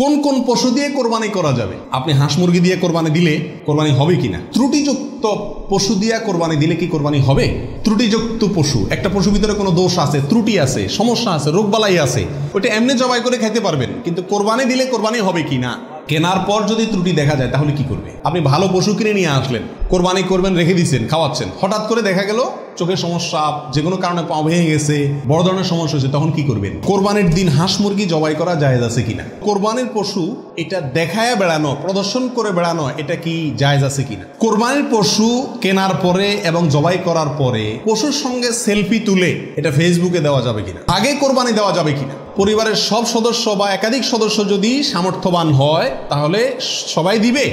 কোন কোন পশু দিয়ে কোরবানি করা যাবে? আপনি হাঁস মুরগি দিয়ে কোরবানি দিলে কোরবানি হবে কিনা? ত্রুটিযুক্ত পশু দিয়ে কোরবানি দিলে কি কোরবানি হবে? ত্রুটিযুক্ত পশু, একটা পশুর ভিতরে কোনো দোষ আছে, ত্রুটি আছে, সমস্যা আছে, রোগবালাই আছে, ওইটা এমনি জবাই করে খেতে পারবেন, কিন্তু কোরবানি দিলে কোরবানি হবে কিনা? কেনার পর যদি ত্রুটি দেখা যায় তাহলে কি করবে? আপনি ভালো পশু কিনে নিয়ে আসলেন, কোরবানি করবেন, রেখে দিচ্ছেন, খাওয়াচ্ছেন, হঠাৎ করে দেখা গেল চোখের সমস্যা, যে কোনো কারণে পা ভেঙে গেছে, বড় ধরনের সমস্যা হয়েছে, তখন কি করবেন? কোরবানির দিন হাঁস মুরগি জবাই করা জায়েজ আছে কিনা? কোরবানির পশু এটা দেখায় বেড়ানো, প্রদর্শন করে বেড়ানো, এটা কি জায়েজ আছে কিনা? কোরবানির পশু কেনার পরে এবং জবাই করার পরে পশুর সঙ্গে সেলফি তুলে এটা ফেসবুকে দেওয়া যাবে কিনা? আগে কোরবানি দেওয়া যাবে কিনা? পরিবারের সব সদস্য বা একাধিক সদস্য যদি সামর্থ্যবান হয় তাহলে সবাই দিবে,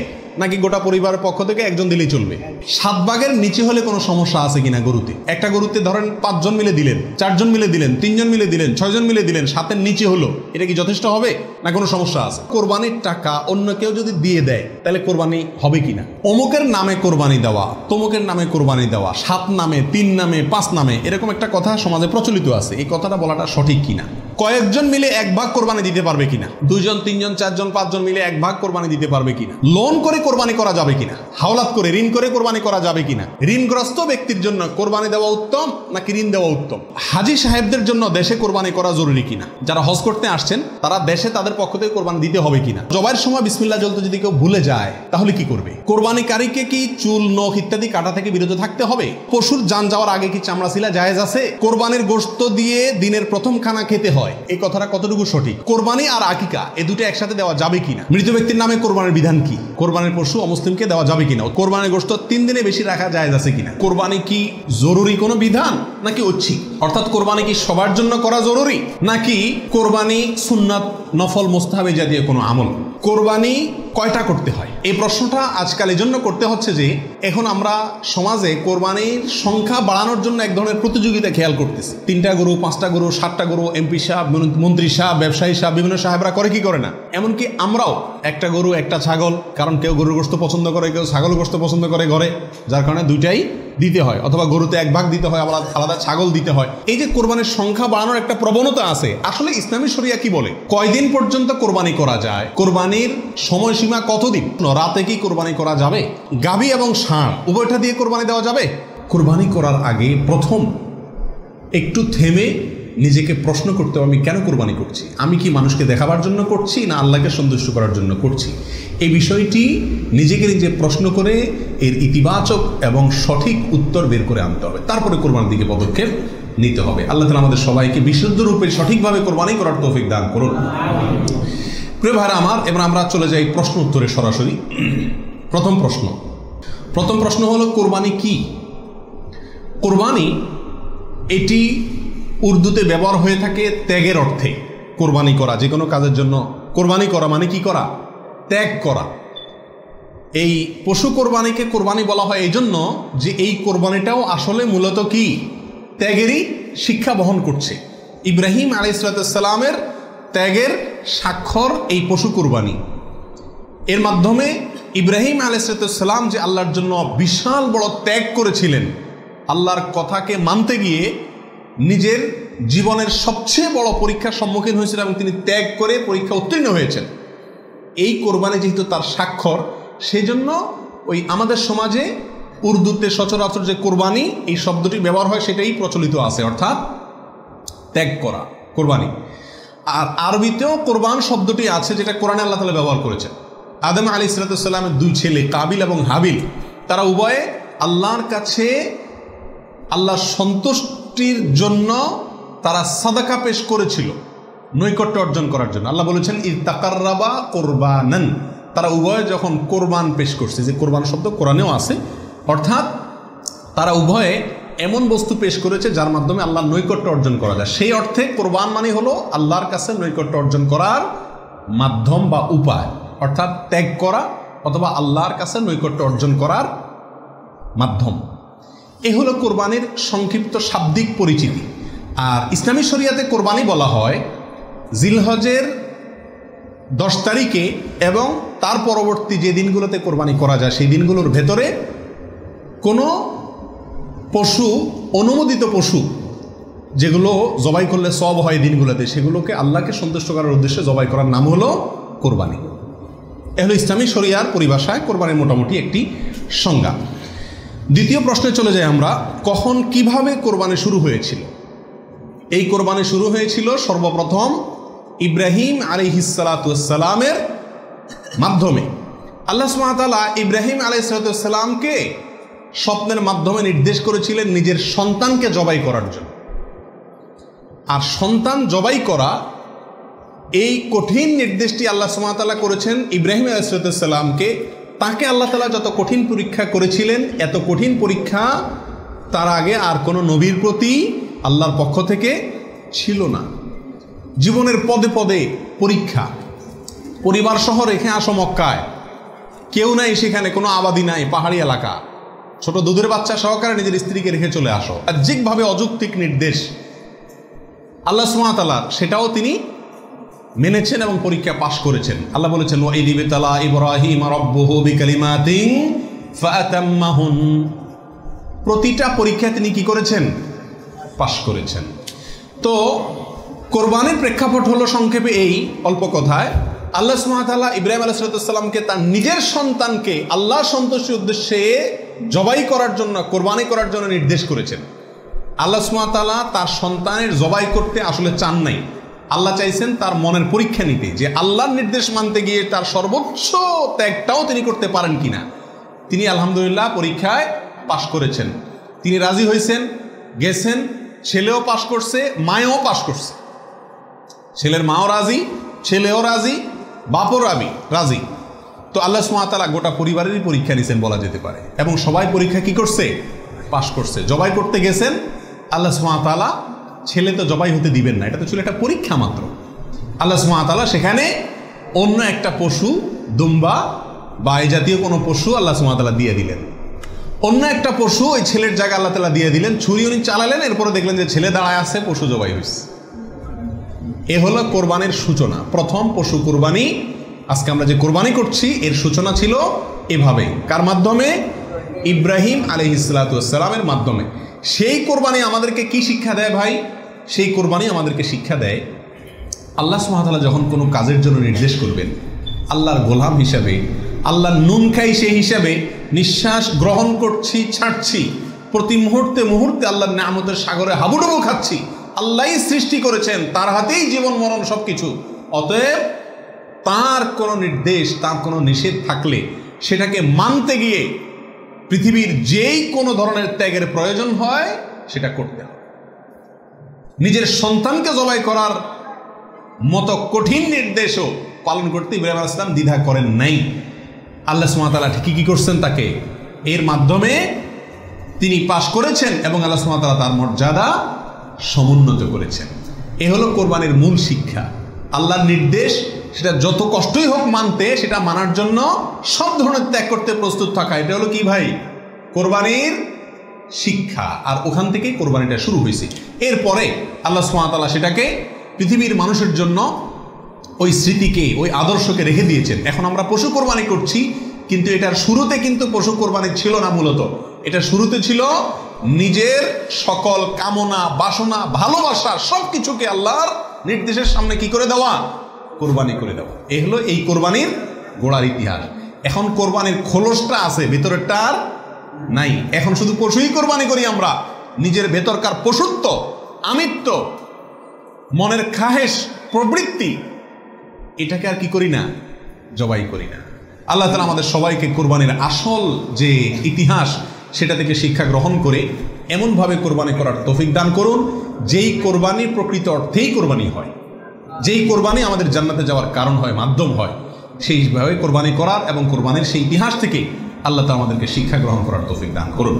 নাকি গোটা পরিবারের পক্ষ থেকে একজন দিলেই চলবে? 7 ভাগের নিচে হলে কোনো সমস্যা আছে কিনা? গরুতে, একটা গরুতে ধরেন 5 জন মিলে দিলেন, 4 জন মিলে দিলেন, 3 জন মিলে দিলেন, 6 জন মিলে দিলেন, 7-এর নিচে হলো, এটা কি যথেষ্ট হবে না কোনো সমস্যা আছে? কোরবানির টাকা অন্য কেউ যদি দিয়ে দেয় তাহলে কোরবানি হবে কিনা? অমুকের নামে কোরবানি দেওয়া, তমুকের নামে কোরবানি দেওয়া, 7 নামে, 3 নামে, 5 নামে, এরকম একটা কথা সমাজে প্রচলিত আছে। এই কথাটা বলাটা সঠিক কিনা? কয়েকজন মিলে 1 ভাগ কোরবানি দিতে পারবে কিনা? 2 জন, 3 জন, 4 জন, 5 জন মিলে 1 ভাগ কোরবানি দিতে পারবে কিনা? লোন করে কোরবানি করা যাবে কিনা? হাওলাত করে, ঋণ করে কোরবানি করা যাবে কিনা? ঋণগ্রস্ত ব্যক্তির জন্য কোরবানি দেওয়া উত্তম নাকি ঋণ দেওয়া উত্তম? হাজী সাহেবদের জন্য দেশে কোরবানি করা জরুরি কিনা? যারা হজ করতে আসছেন তারা দেশে তাদের পক্ষ থেকে কোরবানি দিতে হবে কিনা? জবাইয়ের সময় বিসমিল্লাহ বলতে যদি কেউ ভুলে যায় তাহলে কি করবে? কোরবানিকারীকে কি চুল, নখ ইত্যাদি কাটা থেকে বিরত থাকতে হবে? পশুর জান যাওয়ার আগে কি চামড়া ছিলা জায়েজ আছে? কোরবানির গোশত দিয়ে দিনের প্রথম খানা খেতে হয়, এই কথাটা কতটুকু সঠিক? কোরবানি আর আকিকা এ দুটো একসাথে দেওয়া যাবে কিনা? মৃত ব্যক্তির নামে কোরবানির বিধান কি? কোরবানির পশু অমুসলিমকে দেওয়া যাবে কিনা? কোরবানির গোশত 3 দিনে বেশি রাখা জায়েজ আছে কিনা? কোরবানি কি জরুরি কোনো বিধান নাকি ঐচ্ছিক? অর্থাৎ কোরবানি কি সবার জন্য করা জরুরি নাকি কোরবানি সুন্নাত, নফল, মুস্তাহাবি জাতীয় কোনো আমল? কোরবানি কয়টা করতে হয়? এই প্রশ্নটা আজকাল এই জন্য করতে হচ্ছে যে এখন আমরা সমাজে কোরবানির সংখ্যা বাড়ানোর জন্য এক ধরনের প্রতিযোগিতা খেয়াল করতেছি। 3টা গরু, 5টা গরু, 7টা গরু, এমপি সাহেব, মন্ত্রী সাহেব, ব্যবসায়ী সাহেব, বিভিন্ন সাহেবরা করে কি করে না? এমনকি আমরাও একটা গরু, একটা ছাগল, কারণ কেউ গরুর গোশত পছন্দ করে, কেউ ছাগল গোশত পছন্দ করে ঘরে, যার কারণে দুইটাই দিতে হয়, অথবা গরুতে 1 ভাগ দিতে হয়, আবার আলাদা ছাগল দিতে হয়। এই যে কোরবানির সংখ্যা বাড়ানোর একটা প্রবণতা আছে, আসলে ইসলামী শরিয়া কি বলে? কয়দিন পর্যন্ত কোরবানি করা যায়? কোরবানির সময়সীমা কতদিন? রাতে কি কোরবানি করা যাবে? গাভী এবং ষাঁড় উভয়টা দিয়ে কোরবানি দেওয়া যাবে? কোরবানি করার আগে প্রথম একটু থেমে নিজেকে প্রশ্ন করতে হবে, আমি কেন কোরবানি করছি? আমি কি মানুষকে দেখাবার জন্য করছি না আল্লাহকে সন্তুষ্ট করার জন্য করছি? এই বিষয়টি নিজেকে নিজে প্রশ্ন করে এর ইতিবাচক এবং সঠিক উত্তর বের করে আনতে হবে, তারপরে কোরবানির দিকে পদক্ষেপ নিতে হবে। আল্লাহ তাআলা আমাদের সবাইকে বিশুদ্ধ রূপে সঠিকভাবে কোরবানি করার তৌফিক দান করুন। প্রিয় ভাইরা আমার, এবার আমরা চলে যাই প্রশ্ন উত্তরে সরাসরি। প্রথম প্রশ্ন হলো কোরবানি কি? কোরবানি এটি উর্দুতে ব্যবহার হয়ে থাকে ত্যাগের অর্থে। কোরবানি করা, যে কোনো কাজের জন্য কোরবানি করা মানে কি করা? ত্যাগ করা। এই পশু কোরবানিকে কোরবানি বলা হয় এই জন্য যে এই কোরবানিটাও আসলে মূলত কি? ত্যাগেরই শিক্ষা বহন করছে। ইব্রাহিম আলাইহিস সালামের ত্যাগের স্বাক্ষর এই পশু কোরবানি। এর মাধ্যমে ইব্রাহিম আলাইহিস সালাম যে আল্লাহর জন্য বিশাল বড় ত্যাগ করেছিলেন, আল্লাহর কথাকে মানতে গিয়ে নিজের জীবনের সবচেয়ে বড় পরীক্ষার সম্মুখীন হয়েছিলেন এবং তিনি ত্যাগ করে পরীক্ষা উত্তীর্ণ হয়েছেন। এই কোরবানি যেহেতু তার স্বাক্ষর, সেই জন্য ওই আমাদের সমাজে উর্দুতে সচরাচর যে কোরবানি এই শব্দটি ব্যবহার হয় সেটাই প্রচলিত আছে, অর্থাৎ ত্যাগ করা, কোরবানি। আর আরবিতেও কোরবান শব্দটি আছে, যেটা কোরআনে আল্লাহ তাআলা ব্যবহার করেছেন। আদম আলাইহিস সালামের 2 ছেলে কাবিল এবং হাবিল, তারা উভয়ে আল্লাহর কাছে আল্লাহর সন্তুষ্টির জন্য তারা সাদাকা পেশ করেছিল, নৈকট্য অর্জন করার জন্য। আল্লাহ বলেছেন ইয তাকাররাবা কুরবানান, তারা উভয়ে যখন কোরবান পেশ করছে, যে কোরবান শব্দ কোরআনেও আছে, অর্থাৎ তারা উভয়ে এমন বস্তু পেশ করেছে যার মাধ্যমে আল্লাহর নৈকট্য অর্জন করা যায়। সেই অর্থে কোরবান মানে হলো আল্লাহর কাছে নৈকট্য অর্জন করার মাধ্যম বা উপায়, অর্থাৎ ত্যাগ করা অথবা আল্লাহর কাছে নৈকট্য অর্জন করার মাধ্যম। এ হলো কোরবানির সংক্ষিপ্ত শাব্দিক পরিচিতি। আর ইসলামী শরিয়াতে কোরবানি বলা হয় জিলহজের 10 তারিখে এবং তার পরবর্তী যে দিনগুলোতে কোরবানি করা যায় সেই দিনগুলোর ভেতরে কোনো পশু, অনুমোদিত পশু যেগুলো জবাই করলে সওয়াব হয় দিনগুলোতে, সেগুলোকে আল্লাহকে সন্তুষ্ট করার উদ্দেশ্যে জবাই করার নাম হলো কোরবানি। এ হলো ইসলামী শরিয়ার পরিভাষায় কোরবানির মোটামুটি একটি সংজ্ঞা। দ্বিতীয় প্রশ্নে চলে যাই আমরা, কখন কিভাবে কোরবানি শুরু হয়েছিল? এই কোরবানি শুরু হয়েছিল সর্বপ্রথম ইব্রাহিম আলাইহিসসালামের মাধ্যমে। আল্লাহ সুবহানাহু ওয়া তাআলা ইব্রাহিম আলাইহিসসালামকে স্বপ্নের মাধ্যমে নির্দেশ করেছিলেন নিজের সন্তানকে জবাই করার জন্য। আর সন্তান জবাই করা, এই কঠিন নির্দেশটি আল্লাহ সুবহানাহু ওয়া তাআলা করেছেন ইব্রাহিম আলাইহিসসালামকে। তাকে আল্লাহ তাআলা যত কঠিন পরীক্ষা করেছিলেন, এত কঠিন পরীক্ষা তার আগে আর কোনো নবীর প্রতি আল্লাহর পক্ষ থেকে ছিল না। জীবনের পদে পদে পরীক্ষা। পরিবার সহ রেখে আসো মক্কায়, কেউ নাই সেখানে, কোনো আবাদি নাই, পাহাড়ি এলাকা, ছোট দুধের বাচ্চা সহকারে নিজের স্ত্রীকে রেখে চলে আসো। বাহ্যিকভাবে অযৌক্তিক নির্দেশ আল্লাহ সুবহানাহু ওয়া তাআলা, সেটাও তিনি মেনেছেন এবং পরীক্ষা পাশ করেছেন। আল্লাহ বলেছেন, ওয়াইদ ইবতালা ইব্রাহিম রাব্বুহু বিকালিমাতিন ফাআতাম্মাহুন। প্রতিটা পরীক্ষা তিনি কি করেছেন? পাশ করেছেন। তো কোরবানির প্রেক্ষাপট হলো সংক্ষেপে এই, অল্প কথায়, আল্লাহ সুবহানাহু ওয়া তাআলা ইব্রাহিম আলাইহিস সালামকে তার নিজের সন্তানকে আল্লাহ সন্তুষ্টির উদ্দেশ্যে জবাই করার জন্য, কোরবানি করার জন্য নির্দেশ করেছেন। আল্লাহ সুবহানাহু ওয়া তাআলা তার সন্তানের জবাই করতে আসলে চান নাই। আল্লাহ চাইছেন তার মনের পরীক্ষা নিতে, যে আল্লাহর নির্দেশ মানতে গিয়ে তার সর্বোচ্চ ত্যাগটাও তিনি করতে পারেন কিনা। তিনি আলহামদুলিল্লাহ পরীক্ষায় পাশ করেছেন। তিনি রাজি হয়েছেন, গেছেন, ছেলেও পাশ করছে, মায়েও পাশ করছে। ছেলের মাও রাজি, ছেলেও রাজি, বাপও রাজি। তো আল্লাহ সুবহানাহু ওয়া তাআলা গোটা পরিবারেরই পরীক্ষা নিয়েছেন বলা যেতে পারে, এবং সবাই পরীক্ষা কি করছে? পাশ করছে। জবাই করতে গেছেন, আল্লাহ সুবহানাহু ওয়া তাআলা ছেলে তো জবাই হতে দিবেন না, এটা তো ছিল একটা পরীক্ষা মাত্র। আল্লাহ সুবহানাহু ওয়া তাআলা সেখানে অন্য একটা পশু, দুম্বা বা এই জাতীয় কোনো পশু আল্লাহ সুবহানাহু ওয়া তাআলা দিয়ে দিলেন। অন্য একটা পশু ওই ছেলের জায়গায় আল্লাহ তাআলা দিয়ে দিলেন। ছুরি উনি চালালেন, এরপরে দেখলেন যে ছেলে দাঁড়ায় আছে, পশু জবাই হয়েছে। এ হলো কোরবানির সূচনা, প্রথম পশু কোরবানি। আজকে আমরা যে কোরবানি করছি এর সূচনা ছিল এভাবে। কার মাধ্যমে? ইব্রাহিম আলাইহিসসালামের মাধ্যমে। সেই কোরবানি আমাদেরকে কি শিক্ষা দেয় ভাই? সেই কোরবানি আমাদেরকে শিক্ষা দেয়, আল্লাহ সুবহানাহু ওয়া তাআলা যখন কোনো কাজের জন্য নির্দেশ করবেন, আল্লাহর গোলাম হিসাবে, আল্লাহর নুন খাই সেই হিসাবে নিঃশ্বাস গ্রহণ করছি, ছাড়ছি, প্রতি মুহূর্তে মুহূর্তে আল্লাহর নিয়ামতের সাগরে হাবুডুবু খাচ্ছি। আল্লাহই সৃষ্টি করেছেন, তার হাতেই জীবন মরণ সব কিছু। অতএব তার কোনো নির্দেশ, তার কোনো নিষেধ থাকলে সেটাকে মানতে গিয়ে পৃথিবীর যেই কোনো ধরনের ত্যাগের প্রয়োজন হয় সেটা করতে হবে। নিজের সন্তানকে জবাই করার মতো কঠিন নির্দেশও পালন করতে ইব্রাহিম আলাইহিস সালাম দ্বিধা করেন নাই। আল্লাহ সুবহানাহু ওয়া তাআলা ঠিকই কি করছেন? তাকে এর মাধ্যমে তিনি পাশ করেছেন এবং আল্লাহ সুবহানাহু ওয়া তাআলা তার মর্যাদা সমুন্নত করেছেন। এ হলো কোরবানির মূল শিক্ষা। আল্লাহর নির্দেশ, সেটা যত কষ্টই হোক মানতে, সেটা মানার জন্য সব ধরনের ত্যাগ করতে প্রস্তুত থাকা, এটা হলো কি ভাই? কোরবানির শিক্ষা। আর ওখান থেকেই কোরবানিটা শুরু হয়েছে। এরপরে আল্লাহ সুবহানাহু ওয়া তাআলা সেটাকে পৃথিবীর মানুষের জন্য ওই স্মৃতিকে, ওই আদর্শকে রেখে দিয়েছেন। এখন আমরা পশু কোরবানি করছি, কিন্তু এটার শুরুতে কিন্তু পশু কোরবানি ছিল না। মূলত এটা শুরুতে ছিল নিজের সকল কামনা, বাসনা, ভালোবাসা সব কিছুকে আল্লাহর নির্দেশের সামনে কি করে দেওয়া? কোরবানি করে দেওয়া। এ হলো এই কোরবানির গোড়ার ইতিহাস। এখন কোরবানির খোলসটা আছে, ভেতরেরটা আর নাই। এখন শুধু পশুই কোরবানি করি আমরা। নিজের ভেতরকার পশুত্ব, আমিত্ব, মনের খাহেশ, প্রবৃত্তি, এটাকে আর কি করি না? জবাই করি না। আল্লাহ তাআলা আমাদের সবাইকে কোরবানির আসল যে ইতিহাস সেটা থেকে শিক্ষা গ্রহণ করে এমনভাবে কোরবানি করার তৌফিক দান করুন, যেই কোরবানি প্রকৃত অর্থেই কোরবানি হয়, যেই কোরবানি আমাদের জান্নাতে যাওয়ার কারণ হয়, মাধ্যম হয়, সেইভাবে কোরবানি করার এবং কোরবানির সেই ইতিহাস থেকে আল্লাহ তাআলা আমাদেরকে শিক্ষা গ্রহণ করার তৌফিক দান করুন।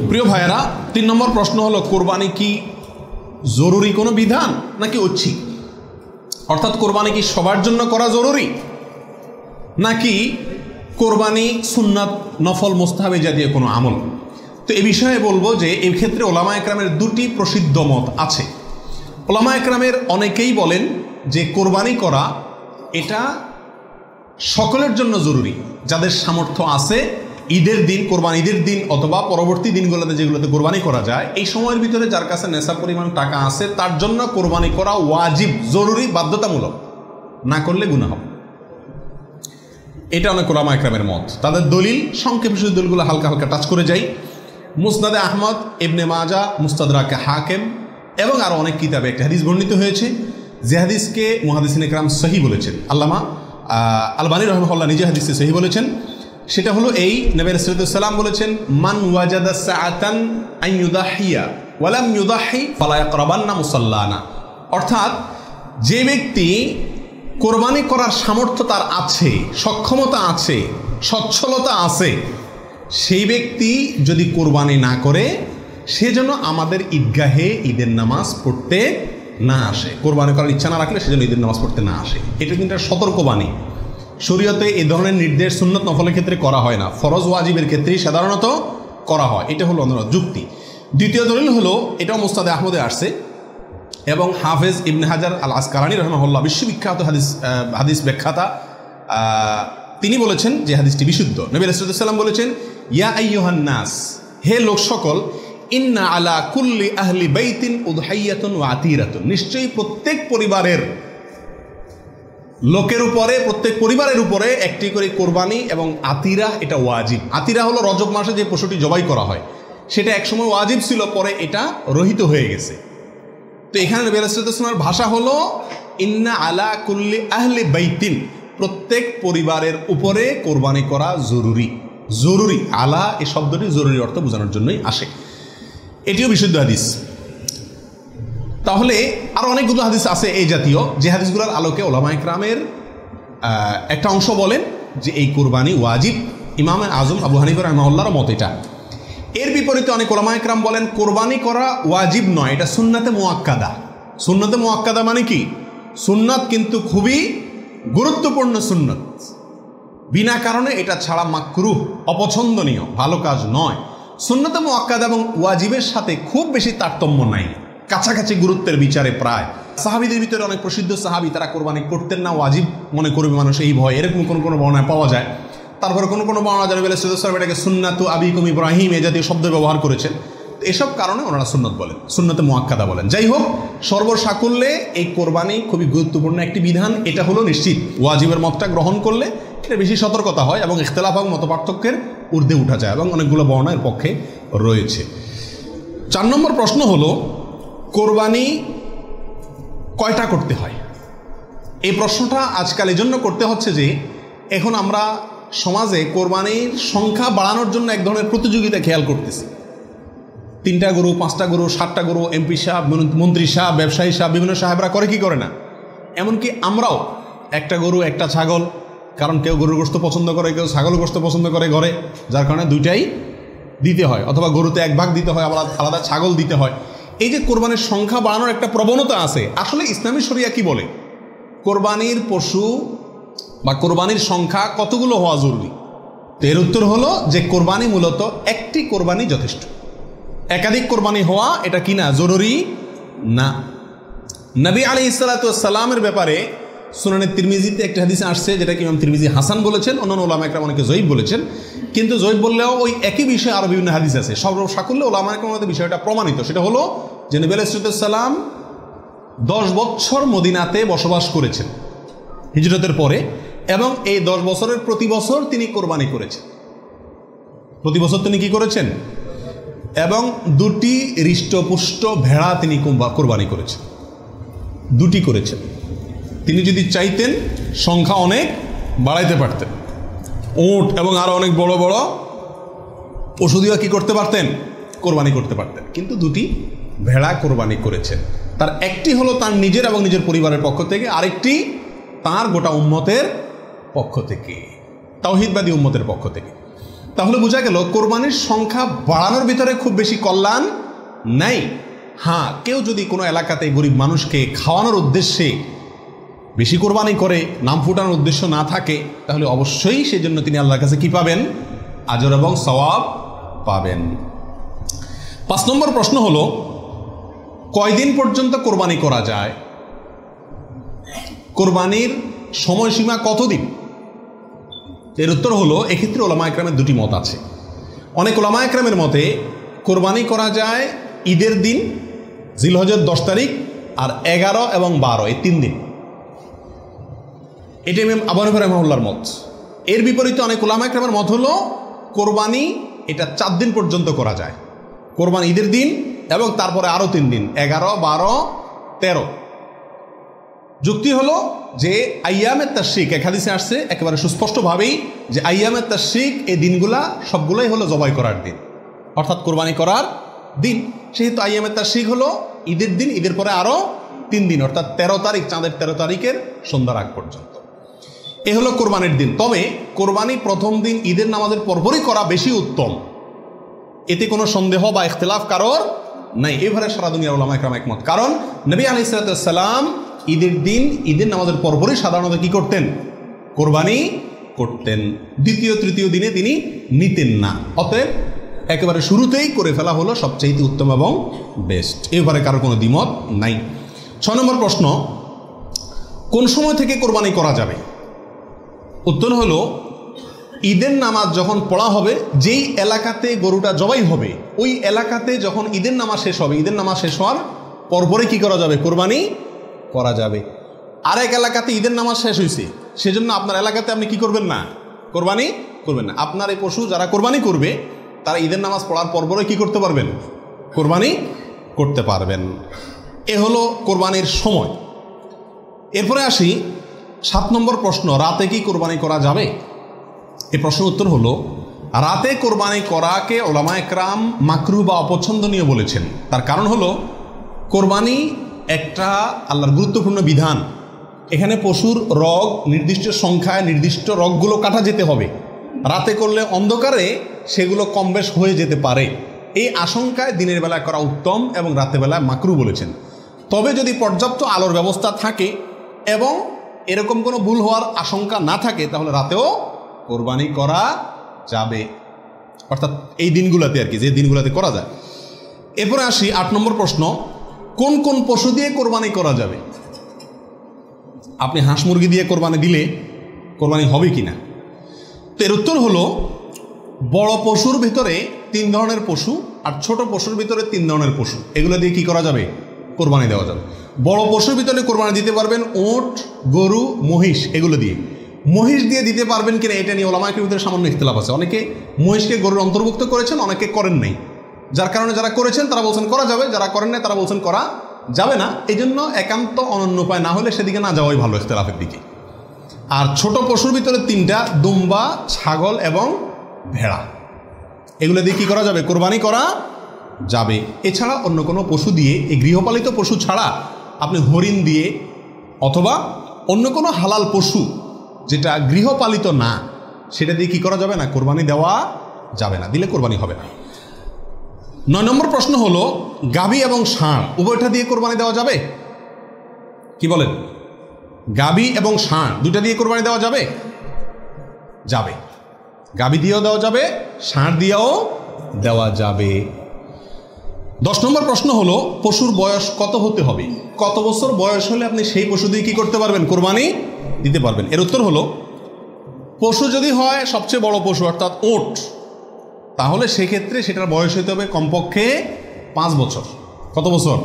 প্রিয় ভাইয়েরা, 3 নম্বর প্রশ্ন হলো, কোরবানি কি জরুরি কোনো বিধান নাকি ঐচ্ছিক? অর্থাৎ কোরবানি কি সবার জন্য করা জরুরি, নাকি কোরবানি সুন্নাত, নফল, মুস্তাহাবি জাতীয় কোনো আমল? তো এই বিষয়ে বলবো যে এই ক্ষেত্রে ওলামা একরামের 2টি প্রসিদ্ধ মত আছে। ওলামা একরামের অনেকেই বলেন যে কোরবানি করা এটা সকলের জন্য জরুরি, যাদের সামর্থ্য আছে। ঈদের দিন, কোরবানি ঈদের দিন অথবা পরবর্তী দিনগুলোতে যেগুলোতে কোরবানি করা যায়, এই সময়ের ভিতরে যার কাছে নেশা পরিমাণ টাকা আছে তার জন্য কোরবানি করা ওয়াজিব, জরুরি, বাধ্যতামূলক। না করলে গুনাহ হবে। এটা অনেক ওলামা একরামের মত। তাদের দলিল সংক্ষেপে শুধু দলিলগুলো হালকা হালকা টাচ করে যাই। মুসনাদে আহমদ, ইবনে মাজা, মুস্তাদরাকে হাকিম এবং আরও অনেক কিতাবে একটা হাদিস বর্ণিত হয়েছে, যে হাদিসকে মুহাদ্দিসিন ইকরাম সহি বলেছেন। আল্লামা আলবানী রাহিমাহুল্লাহ নিজে হাদিসে সহি বলেছেন। সেটা হলো এই, নবী সাল্লাল্লাহু আলাইহি ওয়াসাল্লাম বলেছেন, মান ওয়াজাদা সাআতান আন ইউদাহিয়া ওয়া লাম ইউদাহি ফালা ইয়াকরাবান্না মুসাল্লানা। অর্থাৎ যে ব্যক্তি কোরবানি করার সামর্থ্য তার আছে, সক্ষমতা আছে, সচ্ছলতা আছে, সেই ব্যক্তি যদি কোরবানি না করে সে যেন আমাদের ঈদগাহে ঈদের নামাজ পড়তে না আসে। কোরবানি করার ইচ্ছা না রাখলে সে যেন ঈদের নামাজ পড়তে না আসে। এটা কিন্তু একটা সতর্কবাণী। শরীয়তে এই ধরনের নির্দেশ সুন্নত নফলের ক্ষেত্রে করা হয় না, ফরজ ওয়াজিবের ক্ষেত্রেই সাধারণত করা হয়। এটা হলো অন্য যুক্তি। দ্বিতীয় দলিল হলো, এটাও মুস্তাদে আহমদে আসছে এবং হাফেজ ইবনে হাজার আল আসকালানী রাহিমাহুল্লাহ বিশ্ববিখ্যাত হাদিস ব্যাখ্যাতা, তিনি বলেছেন যে হাদিসটি বিশুদ্ধ। নবী রাসূলুল্লাহ সাল্লাল্লাহু আলাইহি ওয়াসাল্লাম বলেছেন, ইয়া আইয়ুহান নাস, হে লোক সকল, ইন্না আলা কুল্লি আহলি বাইতিন উদহাইয়াতুন ওয়া আতিরাতুন, নিশ্চয়ই প্রত্যেক পরিবারের লোকের উপরে, প্রত্যেক পরিবারের উপরে একটি করে কোরবানি এবং আতিরা, এটা ওয়াজিব। আতিরা হলো রজব মাসে যে পশুটি জবাই করা হয়, সেটা একসময় ওয়াজিব ছিল, পরে এটা রহিত হয়ে গেছে। তো এখানে নবী সাল্লাল্লাহু আলাইহি ওয়াসাল্লামের ভাষা হলো ইন্না আলা কুল্লি আহলি বাইতিন, প্রত্যেক পরিবারের উপরে কোরবানি করা জরুরি। জরুরি, আলা এই শব্দটি জরুরি অর্থ বোঝানোর জন্যই আসে। এটিও বিশুদ্ধ হাদিস। তাহলে আরও অনেকগুলো হাদিস আছে এই জাতীয়, যে হাদিসগুলোর আলোকে ওলামা ইকরামের একটা অংশ বলেন যে এই কোরবানি ওয়াজিব। ইমাম আজম আবু হানিফা রাহিমাহুল্লাহর মত এটা। এর বিপরীতে অনেক ওলামা ইকরাম বলেন কোরবানি করা ওয়াজিব নয়, এটা সুন্নাতে মুআক্কাদা। সুন্নাতে মুআক্কাদা মানে কি? সুন্নাত কিন্তু খুবই গুরুত্বপূর্ণ সুন্নাত, বিনা কারণে এটা ছাড়া মাকরুহ, অপছন্দনীয়, ভালো কাজ নয়। সুন্নাতে মুআক্কাদা এবং ওয়াজিবের সাথে খুব বেশি তারতম্য নাই, কাছাকাছি গুরুত্বের বিচারে প্রায়। সাহাবীদের ভিতরে অনেক প্রসিদ্ধ সাহাবী, তারা কোরবানি করতেন না, ওয়াজিব মনে করবে মানুষ এই ভয়, এরকম কোনো বর্ণনা পাওয়া যায়। তারপরে কোনো বর্ণনা জানাবে এটাকে সুন্নাতু আবিকুম ইব্রাহিম এ জাতীয় শব্দ ব্যবহার করেছেন। এসব কারণে ওনারা সুন্নত বলেন, সুন্নতে মুআক্কাদা বলেন। যাই হোক, সর্বসাকুল্যে এই কোরবানি খুবই গুরুত্বপূর্ণ একটি বিধান, এটা হলো নিশ্চিত। ওয়াজিবের মতটা গ্রহণ করলে এটা বেশি সতর্কতা হয় এবং ইখতিলাফ এবং মতপার্থক্যের ঊর্ধ্বে উঠা যায়, এবং অনেকগুলো বর্ণনা এর পক্ষে রয়েছে। 4 নম্বর প্রশ্ন হলো, কোরবানি কয়টা করতে হয়? এই প্রশ্নটা আজকাল এই জন্য করতে হচ্ছে যে এখন আমরা সমাজে কোরবানির সংখ্যা বাড়ানোর জন্য এক ধরনের প্রতিযোগিতা খেয়াল করতেছি। 3টা গরু, 5টা গরু, 7টা গরু, এমপি সাহেব, মন্ত্রী সাহেব, ব্যবসায়ী সাহেব, বিভিন্ন সাহেবরা করে কি করে না, এমনকি আমরাও একটা গরু, একটা ছাগল, কারণ কেউ গরুর গোশত পছন্দ করে, কেউ ছাগল গোশত পছন্দ করে ঘরে, যার কারণে দুইটাই দিতে হয়, অথবা গরুতে 1 ভাগ দিতে হয়, আবার আলাদা ছাগল দিতে হয়। এই যে কোরবানির সংখ্যা বাড়ানোর একটা প্রবণতা আছে, আসলে ইসলামী শরিয়া কি বলে? কোরবানির পশু বা কোরবানির সংখ্যা কতগুলো হওয়া জরুরি? তো এর উত্তর হলো যে কোরবানি মূলত একটি কোরবানি যথেষ্ট। একাধিক কোরবানি হওয়া এটা কি না? জরুরি না। নবী আলাইহিস সালাতু ওয়াস সালামের ব্যাপারে সুনানে তিরমিজিতে একটা হাদিস আসছে, যেটা কি ইমাম তিরমিজি হাসান বলেছেন, অন্যান্য ওলামা একরাম অনেকে জয়ীফ বলেছেন। কিন্তু জয়ীফ বললেও ওই একই বিষয়ে আরও বিভিন্ন হাদিস আছে। সর্বসাকুল্যে ওলামা একরামের বিষয়টা প্রমাণিত। সেটা হলো যে নবী আলাইহিস সালাম 10 বছর মদিনাতে বসবাস করেছেন হিজরতের পরে, এবং এই 10 বছরের প্রতি বছর তিনি কোরবানি করেছেন। প্রতি বছর তিনি কি করেছেন? এবং 2টি হৃষ্টপুষ্ট ভেড়া তিনি কোরবানি করেছেন, 2টি করেছেন। তিনি যদি চাইতেন সংখ্যা অনেক বাড়াইতে পারতেন, উট এবং আরো অনেক বড় বড় পশু দিয়ে কি করতে পারতেন? কোরবানি করতে পারতেন। কিন্তু 2টি ভেড়া কোরবানি করেছেন। তার একটি হলো তার নিজের এবং নিজের পরিবারের পক্ষ থেকে, আরেকটি তার গোটা উম্মতের পক্ষ থেকে, তাওহীদবাদী উম্মতের পক্ষ থেকে। তাহলে বোঝা গেল কোরবানির সংখ্যা বাড়ানোর ভিতরে খুব বেশি কল্যাণ নাই। হ্যাঁ, কেউ যদি কোনো এলাকাতে গরিব মানুষকে খাওয়ানোর উদ্দেশ্যে বেশি কোরবানি করে, নাম ফুটানোর উদ্দেশ্য না থাকে, তাহলে অবশ্যই সেই জন্য তিনি আল্লাহর কাছে কি পাবেন? আজর এবং সওয়াব পাবেন। 5 নম্বর প্রশ্ন হলো, কয়দিন পর্যন্ত কোরবানি করা যায়? কোরবানির সময়সীমা কতদিন? এর উত্তর হলো, এক্ষেত্রে ওলামা একরামের 2টি মত আছে। অনেক ওলামা একরামের মতে কোরবানি করা যায় ঈদের দিন, জিলহজের 10 তারিখ, আর 11 এবং 12 এই 3 দিন। এটা ইমাম আবু হানিফা রাহিমাহুল্লাহর মত। এর বিপরীতে অনেক উলামা ইকরামের মত হলো কোরবানি এটা 4 দিন পর্যন্ত করা যায়, কোরবানি ঈদের দিন এবং তারপরে আরও 3 দিন, 11, 12, 13। যুক্তি হলো যে আইয়ামে তাশরিক, এক হাদিসে আসছে একেবারে সুস্পষ্টভাবেই যে আইয়ামে তাশরিক এই দিনগুলা সবগুলোই হলো জবাই করার দিন, অর্থাৎ কোরবানি করার দিন। সেহেতু আইয়ামে তাশরিক হলো ঈদের দিন, ঈদের পরে আরও 3 দিন, অর্থাৎ 13 তারিখ, চাঁদের 13 তারিখের সন্ধ্যার আগ পর্যন্ত। এ হলো কোরবানির দিন। তবে কোরবানি প্রথম দিন ঈদের নামাজের পরপরই করা বেশি উত্তম, এতে কোনো সন্দেহ বা ইখতিলাফ কারোর নাই। এবারে সারা দুনিয়ার উলামা ইকরাম একমত। কারণ নবী আলাইহিস সালাম ঈদের দিন ঈদের নামাজের পরপরই সাধারণত কি করতেন? কোরবানি করতেন। দ্বিতীয় তৃতীয় দিনে তিনি নিতেন না। অতএব একেবারে শুরুতেই করে ফেলা হলো সবচেয়ে উত্তম এবং বেস্ট। এবারে কারো কোনো দ্বিমত নাই। 6 নম্বর প্রশ্ন, কোন সময় থেকে কোরবানি করা যাবে? উত্তর হলো ঈদের নামাজ যখন পড়া হবে, যেই এলাকাতে গরুটা জবাই হবে ওই এলাকাতে যখন ঈদের নামাজ শেষ হবে, ঈদের নামাজ শেষ হওয়ার পরপরে কি করা যাবে? কোরবানি করা যাবে। আরেক এলাকাতে ঈদের নামাজ শেষ হয়েছে, সেজন্য আপনার এলাকাতে আপনি কি করবেন না? কোরবানি করবেন না। আপনার এই পশু যারা কোরবানি করবে তারা ঈদের নামাজ পড়ার পরপরে কি করতে পারবেন? কোরবানি করতে পারবেন। এ হলো কোরবানির সময়। এরপরে আসি 7 নম্বর প্রশ্ন, রাতে কি কোরবানি করা যাবে? এই প্রশ্নের উত্তর হলো রাতে কোরবানি করাকে উলামা ইকরাম মাকরুহ বা অপছন্দনীয় বলেছেন। তার কারণ হলো কোরবানি একটা আল্লাহর গুরুত্বপূর্ণ বিধান। এখানে পশুর রগ নির্দিষ্ট সংখ্যায়, নির্দিষ্ট রগগুলো কাটা যেতে হবে। রাতে করলে অন্ধকারে সেগুলো কম বেশ হয়ে যেতে পারে, এই আশঙ্কায় দিনের বেলায় করা উত্তম এবং রাতের বেলায় মাকরুহ বলেছেন। তবে যদি পর্যাপ্ত আলোর ব্যবস্থা থাকে এবং এরকম কোনো ভুল হওয়ার আশঙ্কা না থাকে তাহলে রাতেও কোরবানি করা যাবে, অর্থাৎ এই দিনগুলোতে আর কি, যে দিনগুলোতে করা যায়। এরপরে আসি 8 নম্বর প্রশ্ন, কোন কোন পশু দিয়ে কোরবানি করা যাবে? আপনি হাঁস মুরগি দিয়ে কোরবানি দিলে কোরবানি হবে কিনা? তো এর উত্তর হলো বড় পশুর ভিতরে 3 ধরনের পশু আর ছোট পশুর ভিতরে 3 ধরনের পশু, এগুলো দিয়ে কি করা যাবে? কোরবানি দেওয়া যাবে। বড় পশুর ভিতরে কোরবানি দিতে পারবেন উট, গরু, মহিষ, এগুলো দিয়ে। মহিষ দিয়ে দিতে পারবেন কিনা এটা নিয়ে উলামা ইকরামের ভিতরে সামান্য ইখতিলাফ আছে। অনেকে মহিষকে গরুর অন্তর্ভুক্ত করেছেন, অনেকে করেন নাই। যার কারণে যারা করেছেন তারা বলছেন করা যাবে, যারা করেন নাই তারা বলছেন করা যাবে না। এই জন্য একান্ত অনন্য উপায় না হলে সেদিকে না যাওয়াই ভালো, ইখতিলাফের দিকে। আর ছোট পশুর ভিতরে 3টা, দুম্বা, ছাগল এবং ভেড়া, এগুলো দিয়ে কি করা যাবে? কোরবানি করা যাবে। এছাড়া অন্য কোনো পশু দিয়ে, এই গৃহপালিত পশু ছাড়া আপনি হরিণ দিয়ে অথবা অন্য কোনো হালাল পশু যেটা গৃহপালিত না সেটা দিয়ে কি করা যাবে না? কোরবানি দেওয়া যাবে না, দিলে কোরবানি হবে না। 9 নম্বর প্রশ্ন হলো গাভী এবং ষাঁড় উভয়টা দিয়ে কোরবানি দেওয়া যাবে? কি বলেন? গাভী এবং ষাঁড় দুটা দিয়ে কোরবানি দেওয়া যাবে? যাবে। গাভী দিয়েও দেওয়া যাবে, ষাঁড় দিয়েও দেওয়া যাবে। 10 নম্বর প্রশ্ন হলো পশুর বয়স কত হতে হবে? কত বছর বয়স হলে আপনি সেই পশু দিয়ে কি করতে পারবেন? কোরবানি দিতে পারবেন। এর উত্তর হলো পশু যদি হয় সবচেয়ে বড় পশু অর্থাৎ উট, তাহলে সেক্ষেত্রে সেটার বয়স হতে হবে কমপক্ষে 5 বছর। কত বছর?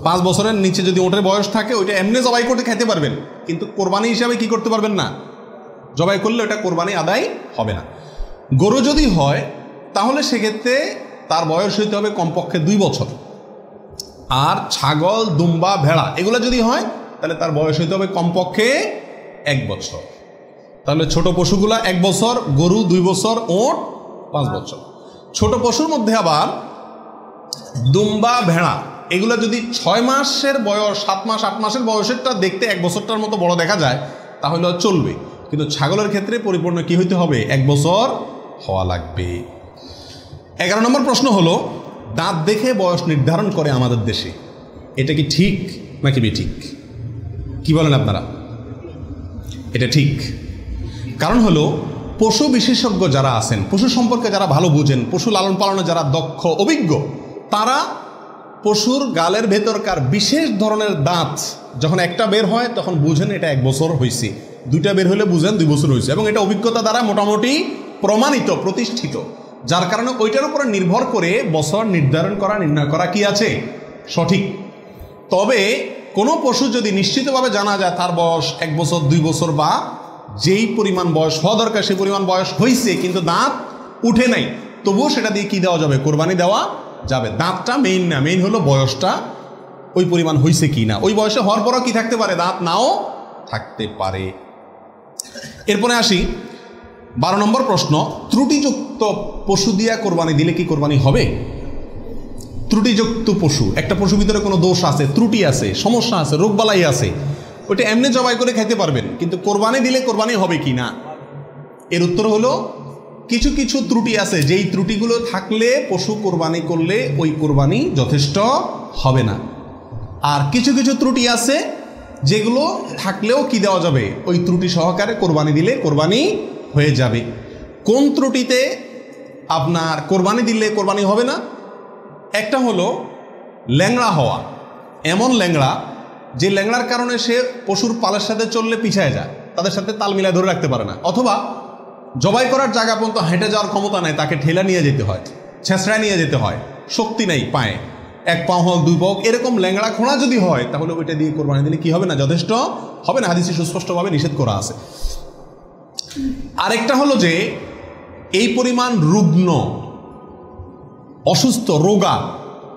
5 বছরের নিচে যদি উটের বয়স থাকে ওইটা এমনি জবাই করতে খেতে পারবেন, কিন্তু কোরবানি হিসাবে কি করতে পারবেন না, জবাই করলে ওটা কোরবানি আদায় হবে না। গরু যদি হয় তাহলে সেক্ষেত্রে তার বয়স হইতে হবে কমপক্ষে 2 বছর। আর ছাগল, দুম্বা, ভেড়া এগুলো যদি হয় তাহলে তার বয়স হইতে হবে কমপক্ষে 1 বছর। তাহলে ছোট পশুগুলা 1 বছর, গরু 2 বছর, উট 5 বছর। ছোট পশুর মধ্যে আবার দুম্বা, ভেড়া এগুলো যদি 6 মাসের বয়স, 7 মাস, 8 মাসের বয়সেরটা দেখতে 1 বছরটার মতো বড় দেখা যায় তাহলে চলবে, কিন্তু ছাগলের ক্ষেত্রে পরিপূর্ণ কি হইতে হবে? 1 বছর হওয়া লাগবে। 11 নম্বর প্রশ্ন হলো দাঁত দেখে বয়স নির্ধারণ করে আমাদের দেশে, এটা কি ঠিক নাকি বেঠিক? কি বলেন আপনারা? এটা ঠিক। কারণ হলো পশু বিশেষজ্ঞ যারা আছেন, পশু সম্পর্কে যারা ভালো বুঝেন, পশু লালন পালনে যারা দক্ষ, অভিজ্ঞ, তারা পশুর গালের ভেতরকার বিশেষ ধরনের দাঁত যখন একটা বের হয় তখন বুঝেন এটা 1 বছর হয়েছে, 2টা বের হলে বুঝেন 2 বছর হয়েছে, এবং এটা অভিজ্ঞতা দ্বারা মোটামুটি প্রমাণিত, প্রতিষ্ঠিত। যার কারণে ওইটার উপরে নির্ভর করে বছর নির্ধারণ করা, নির্ণয় করা কি আছে? সঠিক। তবে কোনো পশু যদি নিশ্চিতভাবে জানা যায় তার বয়স 1 বছর, 2 বছর বা যেই পরিমাণ বয়স হওয়া দরকার সেই পরিমাণ বয়স হয়েছে কিন্তু দাঁত উঠে নাই, তবুও সেটা দিয়ে কি দেওয়া যাবে? কোরবানি দেওয়া যাবে। দাঁতটা মেইন না, মেইন হলো বয়সটা ওই পরিমাণ হয়েছে কি না। ওই বয়সে হওয়ার পরও কি থাকতে পারে? দাঁত নাও থাকতে পারে। এরপরে আসি 12 নম্বর প্রশ্ন, ত্রুটিযুক্ত পশু দিয়া কোরবানি দিলে কি কোরবানি হবে? ত্রুটিযুক্ত পশু, একটা পশুর ভিতরে কোনো দোষ আছে, ত্রুটি আছে, সমস্যা আছে, রোগবালাই আছে, ওইটা এমনি জবাই করে খাইতে পারবেন, কিন্তু কোরবানি দিলে কোরবানি হবে কি না? এর উত্তর হলো কিছু কিছু ত্রুটি আছে, যেই ত্রুটিগুলো থাকলে পশু কোরবানি করলে ওই কোরবানি যথেষ্ট হবে না। আর কিছু কিছু ত্রুটি আছে যেগুলো থাকলেও কি দেওয়া যাবে? ওই ত্রুটি সহকারে কোরবানি দিলে কোরবানি হয়ে যাবে। কোন ত্রুটিতে আপনার কোরবানি দিলে কোরবানি হবে না? একটা হলো ল্যাংড়া হওয়া, এমন ল্যাংড়া যে ল্যাংড়ার কারণে সে পশুর পালের সাথে চললে পিছায় যায়, তাদের সাথে তাল মিলায় ধরে রাখতে পারে না, অথবা জবাই করার জায়গা পর্যন্ত হেঁটে যাওয়ার ক্ষমতা নেই, তাকে ঠেলা নিয়ে যেতে হয়, ছেঁচড়ায় নিয়ে যেতে হয়, শক্তি নেই পায়ে, এক পা হোক দুই পা হোক, এরকম ল্যাংড়া খোঁড়া যদি হয় তাহলে ওইটা দিয়ে কোরবানি দিলে কি হবে না? যথেষ্ট হবে না, হাদিসে সুস্পষ্টভাবে নিষেধ করা আছে। আরেকটা হলো যে এই পরিমাণ রুগ্ন, অসুস্থ, রোগা,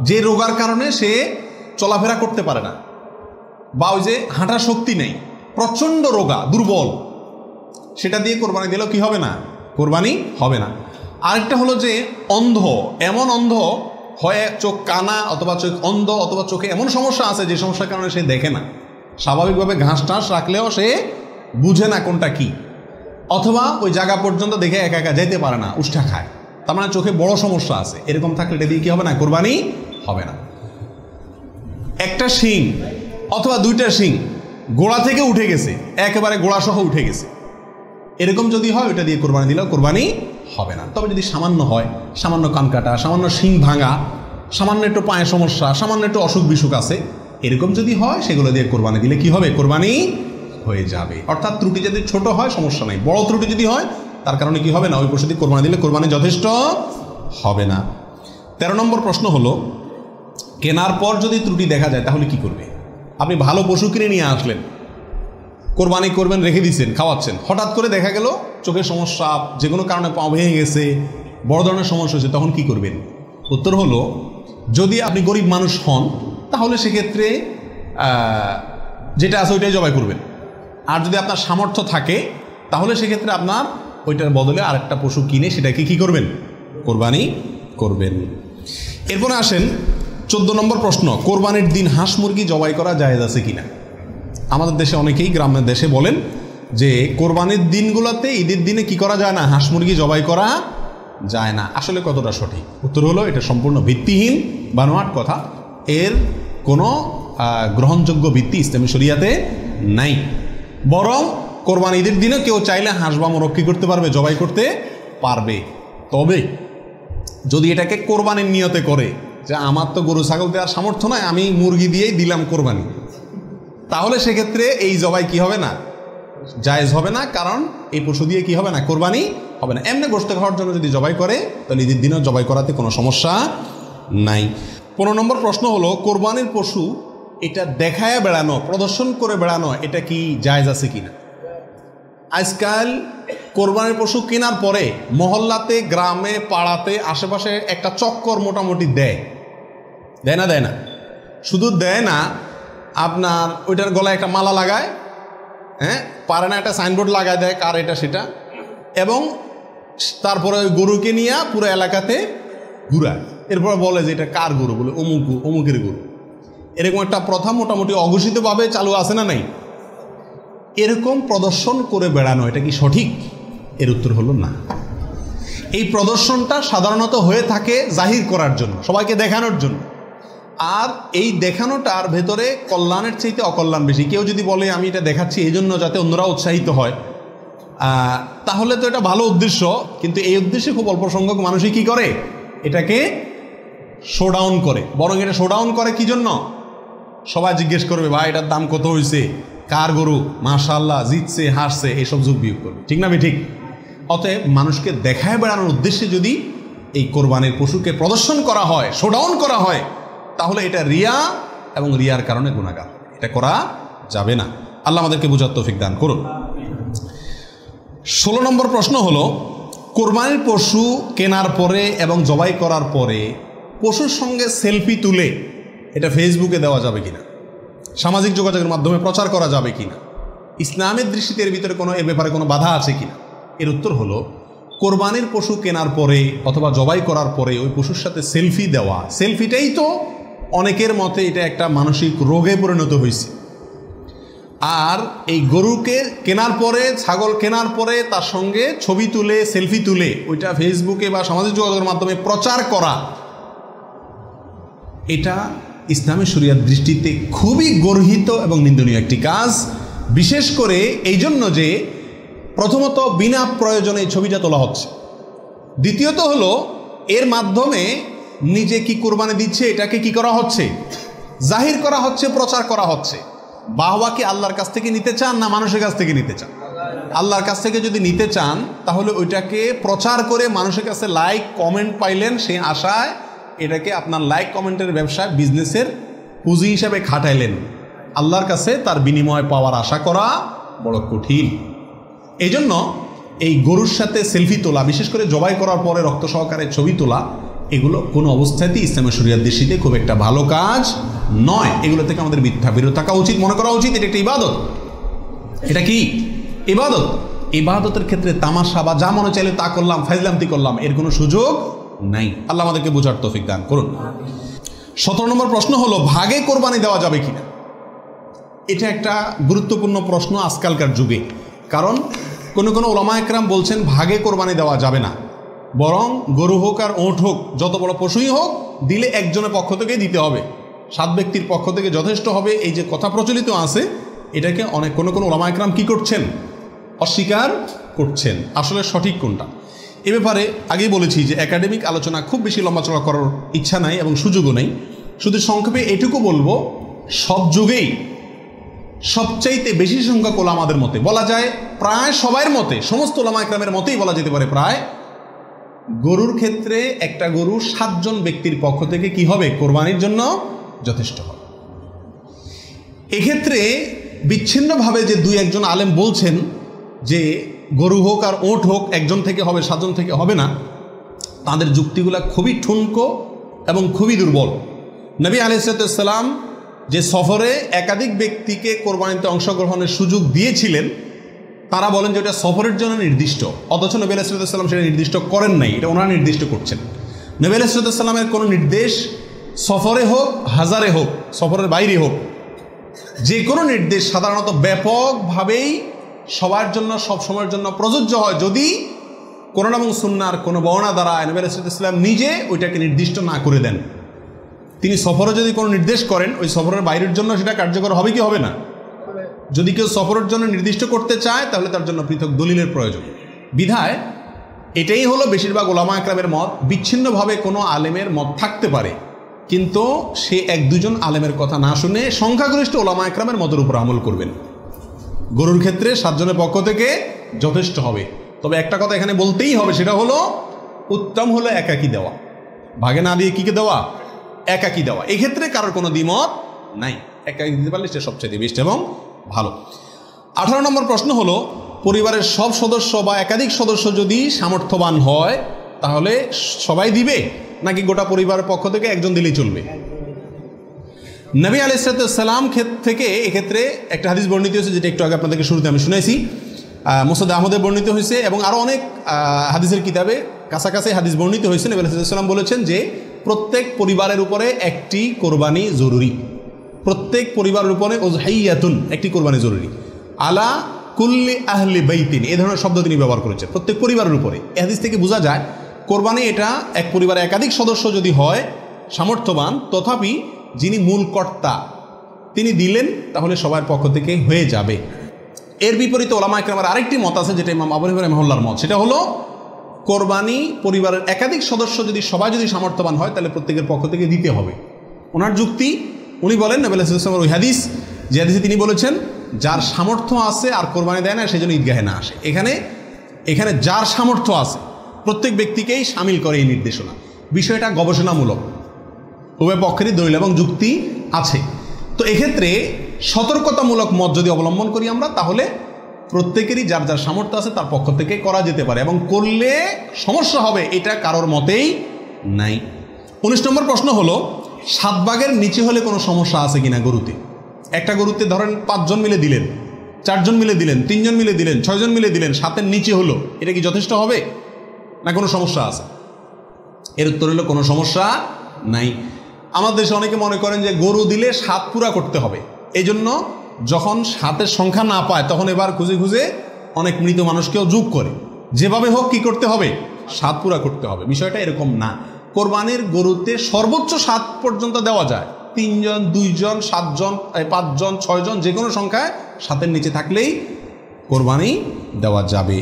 যে রোগার কারণে সে চলাফেরা করতে পারে না, বা ওই যে হাঁটার শক্তি নেই, প্রচণ্ড রোগা, দুর্বল, সেটা দিয়ে কোরবানি দিলেও কি হবে না? কোরবানি হবে না। আরেকটা হলো যে অন্ধ, এমন অন্ধ হয়, চোখ কানা অথবা চোখ অন্ধ, অথবা চোখে এমন সমস্যা আছে যে সমস্যার কারণে সে দেখে না, স্বাভাবিকভাবে ঘাস টাস রাখলেও সে বুঝে না কোনটা কি, অথবা ওই জায়গা পর্যন্ত দেখে একা একা যেতে পারে না, উষ্ঠা খায়, তার মানে চোখে বড় সমস্যা আছে, এরকম থাকলে এটা দিয়ে কি হবে না? কোরবানি হবে না। একটা শিং অথবা দুইটা শিং গোড়া থেকে উঠে গেছে, একেবারে গোড়া সহ উঠে গেছে, এরকম যদি হয় ওইটা দিয়ে কোরবানি দিলেও কোরবানি হবে না। তবে যদি সামান্য হয়, সামান্য কান কাটা, সামান্য শিং ভাঙা, সামান্য একটু পায়ে সমস্যা, সামান্য একটু অসুখ বিসুখ আছে, এরকম যদি হয় সেগুলো দিয়ে কোরবানি দিলে কি হবে? কোরবানি হয়ে যাবে। অর্থাৎ ত্রুটি যদি ছোট হয় সমস্যা নেই, বড় ত্রুটি যদি হয় তার কারণে কি হবে না? ওই পশু দিয়ে কোরবানি দিলে কোরবানি যথেষ্ট হবে না। 13 নম্বর প্রশ্ন হলো, কেনার পর যদি ত্রুটি দেখা যায় তাহলে কি করবে? আপনি ভালো পশু কিনে নিয়ে আসলেন, কোরবানি করবেন, রেখে দিচ্ছেন, খাওয়াচ্ছেন, হঠাৎ করে দেখা গেল চোখের সমস্যা, যে কোনো কারণে পা ভেঙে গেছে, বড় ধরনের সমস্যা হয়েছে, তখন কি করবেন? উত্তর হলো, যদি আপনি গরিব মানুষ হন তাহলে সেক্ষেত্রে যেটা আছে ওইটাই জবাই করবেন। আর যদি আপনার সামর্থ্য থাকে তাহলে সেক্ষেত্রে আপনার ওইটার বদলে আরেকটা পশু কিনে সেটাকে কি করবেন? কোরবানি করবেন। এরপরে আসেন 14 নম্বর প্রশ্ন, কোরবানির দিন হাঁস মুরগি জবাই করা জায়েজ আছে কিনা? আমাদের দেশে অনেকেই গ্রামের দেশে বলেন যে কোরবানির দিনগুলোতে, ঈদের দিনে কি করা যায় না? হাঁস মুরগি জবাই করা যায় না। আসলে কতটা সঠিক? উত্তর হলো এটা সম্পূর্ণ ভিত্তিহীন, বানোয়াট কথা। এর কোনো গ্রহণযোগ্য ভিত্তি ইসলামী শরিয়াতে নাই। বরং কোরবানি ঈদের দিনে কেউ চাইলে হাঁস বা মোরগ কি করতে পারবে? জবাই করতে পারবে। তবে যদি এটাকে কোরবানির নিয়তে করে যে আমার তো গরু ছাগল দেওয়ার সামর্থ্য নয়, আমি মুরগি দিয়েই দিলাম কোরবানি, তাহলে সেক্ষেত্রে এই জবাই কি হবে না? জায়েজ হবে না। কারণ এই পশু দিয়ে কি হবে না? কোরবানি হবে না। এমনি গোশত খাওয়ার জন্য যদি জবাই করে তাহলে ঈদের দিনেও জবাই করাতে কোনো সমস্যা নাই। 15 নম্বর প্রশ্ন হলো, কোরবানির পশু এটা দেখায় বেড়ানো, প্রদর্শন করে বেড়ানো, এটা কি জায়েজ আছে কিনা? আজকাল কোরবানির পশু কেনার পরে মহল্লাতে, গ্রামে, পাড়াতে, আশেপাশে একটা চক্কর মোটামুটি দেয় না? দেয় না? শুধু দেয় না, আপনার ওইটার গলায় একটা মালা লাগায়, হ্যাঁ, পারে না একটা সাইনবোর্ড লাগায় দেয় কার এটা সেটা, এবং তারপরে ওই গরুকে নিয়ে পুরো এলাকাতে ঘুরায়, এরপরে বলে যে এটা কার গরু, বলে অমুকের গরু। এরকম একটা প্রথা মোটামুটি অঘোষিতভাবে চালু আছে না নাই? এরকম প্রদর্শন করে বেড়ানো এটা কি সঠিক? এর উত্তর হলো না। এই প্রদর্শনটা সাধারণত হয়ে থাকে জাহির করার জন্য, সবাইকে দেখানোর জন্য। আর এই দেখানোটার ভেতরে কল্যাণের চাইতে অকল্যাণ বেশি। কেউ যদি বলে আমি এটা দেখাচ্ছি এই জন্য যাতে অন্যরা উৎসাহিত হয়, তাহলে তো এটা ভালো উদ্দেশ্য, কিন্তু এই উদ্দেশ্যে খুব অল্প সংখ্যক মানুষই কী করে? এটাকে শোডাউন করে। বরং এটা শোডাউন করে কি জন্য? সবাই জিজ্ঞেস করবে ভাই এটার দাম কত হয়েছে, কার গরু, মাশাআল্লাহ, জিতছে, হাসছে, এইসব যোগ বিয়োগ করবে। ঠিক না? আমি ঠিক? অতএব মানুষকে দেখায় বেড়ানোর উদ্দেশ্যে যদি এই কোরবানির পশুকে প্রদর্শন করা হয়, শোডাউন করা হয়, তাহলে এটা রিয়া, এবং রিয়ার কারণে গুনাহগার, এটা করা যাবে না। আল্লাহ আমাদেরকে বুঝার তৌফিক দান করুন। 16 নম্বর প্রশ্ন হলো, কোরবানির পশু কেনার পরে এবং জবাই করার পরে পশুর সঙ্গে সেলফি তুলে এটা ফেসবুকে দেওয়া যাবে কিনা, সামাজিক যোগাযোগের মাধ্যমে প্রচার করা যাবে কিনা, ইসলামের দৃষ্টিতে এর ভিতরে এর ব্যাপারে কোনো বাধা আছে কিনা? এর উত্তর হলো, কোরবানির পশু কেনার পরে অথবা জবাই করার পরে ওই পশুর সাথে সেলফি দেওয়া, সেলফিটাই তো অনেকের মতে এটা একটা মানসিক রোগে পরিণত হয়েছে। আর এই গরুকে কেনার পরে, ছাগল কেনার পরে তার সঙ্গে ছবি তুলে, সেলফি তুলে ওইটা ফেসবুকে বা সামাজিক যোগাযোগের মাধ্যমে প্রচার করা, এটা ইসলামী শরিয়ার দৃষ্টিতে খুবই গর্হিত এবং নিন্দনীয় একটি কাজ। বিশেষ করে এই জন্য যে প্রথমত বিনা প্রয়োজনে এই ছবিটা তোলা হচ্ছে, দ্বিতীয়ত হলো এর মাধ্যমে নিজে কি কোরবানি দিচ্ছে এটাকে কি করা হচ্ছে, জাহির করা হচ্ছে, প্রচার করা হচ্ছে। বাহবা কি আল্লাহর কাছ থেকে নিতে চান না মানুষের কাছ থেকে নিতে চান? আল্লাহর কাছ থেকে যদি নিতে চান তাহলে ওইটাকে প্রচার করে মানুষের কাছে লাইক কমেন্ট পাইলেন, সেই আশায় এটাকে আপনার লাইক কমেন্টের ব্যবসায়, বিজনেসের পুঁজি হিসাবে খাটাইলেন। আল্লাহর কাছে তার বিনিময় পাওয়ার আশা করা বড় কঠিন। এই জন্য এই গরুর সাথে সেলফি তোলা, বিশেষ করে জবাই করার পরে রক্ত সহকারে ছবি তোলা, এগুলো কোনো অবস্থাতেই ইসলামের শরিয়ার দৃষ্টিতে খুব একটা ভালো কাজ নয়। এগুলো থেকে আমাদের বিরত থাকা উচিত, মনে করা উচিত এটা একটা ইবাদত। এটা কি ইবাদত? ইবাদতের ক্ষেত্রে তামাশা বা যা মনে চাইলে তা করলাম, ফাইজলামতি করলাম, এর কোনো সুযোগ নাই। আল্লাহ আমাদেরকে বোঝার তৌফিক দান করুন। 17 নম্বর প্রশ্ন হলো, ভাগে কোরবানি দেওয়া যাবে কিনা? এটা একটা গুরুত্বপূর্ণ প্রশ্ন আজকালকার যুগে। কারণ কোনো ওলামা একরাম বলছেন ভাগে কোরবানি দেওয়া যাবে না, বরং গরু হোক আর ওঁট হোক, যত বড় পশুই হোক, দিলে একজনের পক্ষ থেকে দিতে হবে, 7 ব্যক্তির পক্ষ থেকে যথেষ্ট হবে। এই যে কথা প্রচলিত আছে, এটাকে অনেক কোনো ওলামা একরাম কি করছেন? অস্বীকার করছেন। আসলে সঠিক কোনটা এ ব্যাপারে আগেই বলেছি যে একাডেমিক আলোচনা খুব বেশি লম্বাচড়া করার ইচ্ছা নাই এবং সুযোগও নেই। শুধু সংক্ষেপে এটুকু বলবো, সব যুগেই সবচাইতে বেশি সংখ্যক ওলামাদের মতে, বলা যায় প্রায় সবার মতে, সমস্ত ওলামা একরামের মতেই বলা যেতে পারে প্রায়, গরুর ক্ষেত্রে একটা গরু 7 জন ব্যক্তির পক্ষ থেকে কি হবে? কোরবানির জন্য যথেষ্ট হবে। এক্ষেত্রে বিচ্ছিন্নভাবে যে 2-1 আলেম বলছেন যে গরু হোক আর ওঁট হোক একজন থেকে হবে, 7 জন থেকে হবে না, তাদের যুক্তিগুলা খুবই ঠুনকো এবং খুবই দুর্বল। নবী আলাইহিস সালাম যে সফরে একাধিক ব্যক্তিকে কোরবানিতে অংশগ্রহণের সুযোগ দিয়েছিলেন, তারা বলেন যে ওটা সফরের জন্য নির্দিষ্ট, অথচ নবী আলাইহিস সালাম সেটা নির্দিষ্ট করেন নাই, এটা ওনারা নির্দিষ্ট করছেন। নবী আলাইহিস সালামের কোনো নির্দেশ সফরে হোক, হাজারে হোক, সফরের বাইরে হোক, যে কোনো নির্দেশ সাধারণত ব্যাপকভাবেই সবার জন্য, সব সময়ের জন্য প্রযোজ্য হয় যদি কোরআন এবং সুন্নাহর কোনো বর্ণনা দ্বারা নবী আলাইহিস সালাম নিজে ওইটাকে নির্দিষ্ট না করে দেন। তিনি সফরে যদি কোনো নির্দেশ করেন, ওই সফরের বাইরের জন্য সেটা কার্যকর হবে কি হবে না? যদি কেউ সফরের জন্য নির্দিষ্ট করতে চায় তাহলে তার জন্য পৃথক দলিলের প্রয়োজন। বিধায় এটাই হলো বেশিরভাগ ওলামা একরামের মত। বিচ্ছিন্নভাবে কোনো আলেমের মত থাকতে পারে, কিন্তু সে 1-2 জন আলেমের কথা না শুনে সংখ্যাগরিষ্ঠ ওলামা একরামের মতের উপর আমল করবেন। গরুর ক্ষেত্রে 7 জনের পক্ষ থেকে যথেষ্ট হবে। তবে একটা কথা এখানে বলতেই হবে, সেটা হলো উত্তম হলো একাকি দেওয়া, ভাগে না দিয়ে কি দেওয়া? একাকি দেওয়া। এক্ষেত্রে কারোর কোনো দ্বিমত নাই, একাকি দিতে পারলে সেটা সবচেয়ে বেস্ট এবং ভালো। 18 নম্বর প্রশ্ন হলো, পরিবারের সব সদস্য বা একাধিক সদস্য যদি সামর্থ্যবান হয় তাহলে সবাই দিবে, নাকি গোটা পরিবারের পক্ষ থেকে একজন দিলেই চলবে? নবী আলাইহিস সালাম থেকে এক্ষেত্রে একটা হাদিস বর্ণিত হয়েছে, যেটা একটু আগে আপনাদেরকে শুরুতে আমি শুনেছি, মুসনাদ আহমদে বর্ণিত হয়েছে এবং আরও অনেক হাদিসের কিতাবে কাছাকাছি হাদিস বর্ণিত হয়েছে। নবী আলাইহিস সালাম বলেছেন যে প্রত্যেক পরিবারের উপরে একটি কোরবানি জরুরি, প্রত্যেক পরিবারের উপরে উযহিয়াতুন, একটি কোরবানি জরুরি, আলা কুল্লি আহলি বাইতিন, এই ধরনের শব্দ তিনি ব্যবহার করেছেন, প্রত্যেক পরিবারের উপরে। এই হাদিস থেকে বোঝা যায় কোরবানি এটা এক পরিবারে একাধিক সদস্য যদি হয় সামর্থ্যবান, তথাপি যিনি মূল কর্তা তিনি দিলেন তাহলে সবার পক্ষ থেকে হয়ে যাবে। এর বিপরীতে ওলামা একরামের আরেকটি মত আছে, যেটা ইমাম আবু হানিফা রাহিমাহুল্লাহর মত, সেটা হলো কোরবানি পরিবারের একাধিক সদস্য যদি সবাই সামর্থ্যবান হয় তাহলে প্রত্যেকের পক্ষ থেকে দিতে হবে। ওনার যুক্তি, উনি বলেন নবী আলাইহিস সালামের ওই হাদিস, যে হাদিসে তিনি বলেছেন যার সামর্থ্য আছে আর কোরবানি দেয় না সেই জন্য ঈদগাহে না আসে। এখানে যার সামর্থ্য আছে প্রত্যেক ব্যক্তিকেই সামিল করে এই নির্দেশনা। বিষয়টা গবেষণামূলক, উভয় পক্ষেরই দলিল এবং যুক্তি আছে। তো এক্ষেত্রে সতর্কতামূলক মত যদি অবলম্বন করি আমরা, তাহলে প্রত্যেকেরই যার যার সামর্থ্য আছে তার পক্ষ থেকে করা যেতে পারে, এবং করলে সমস্যা হবে এটা কারোর মতেই নাই। 19 নম্বর প্রশ্ন হলো, 7 ভাগের নিচে হলে কোনো সমস্যা আছে কিনা গরুতে? একটা গরুতে ধরেন 5 জন মিলে দিলেন, 4 জন মিলে দিলেন, 3 জন মিলে দিলেন, 6 জন মিলে দিলেন, 7-এর নিচে হলো, এটা কি যথেষ্ট হবে না কোনো সমস্যা আছে? এর উত্তর হলো কোনো সমস্যা নাই। আমাদের দেশে অনেকে মনে করেন যে গরু দিলে 7 পুরা করতে হবে, এই জন্য যখন 7-এর সংখ্যা না পায় তখন এবার খুঁজে খুঁজে অনেক মৃত মানুষকেও যোগ করে, যেভাবে হোক কি করতে হবে, 7 পুরা করতে হবে। বিষয়টা এরকম না। কোরবানির গরুতে সর্বোচ্চ 7 পর্যন্ত দেওয়া যায়, 3 জন, 2 জন, 7 জন, 5 জন, 6 জন, যে কোনো সংখ্যায় 7-এর নিচে থাকলেই কোরবানি দেওয়া যাবে।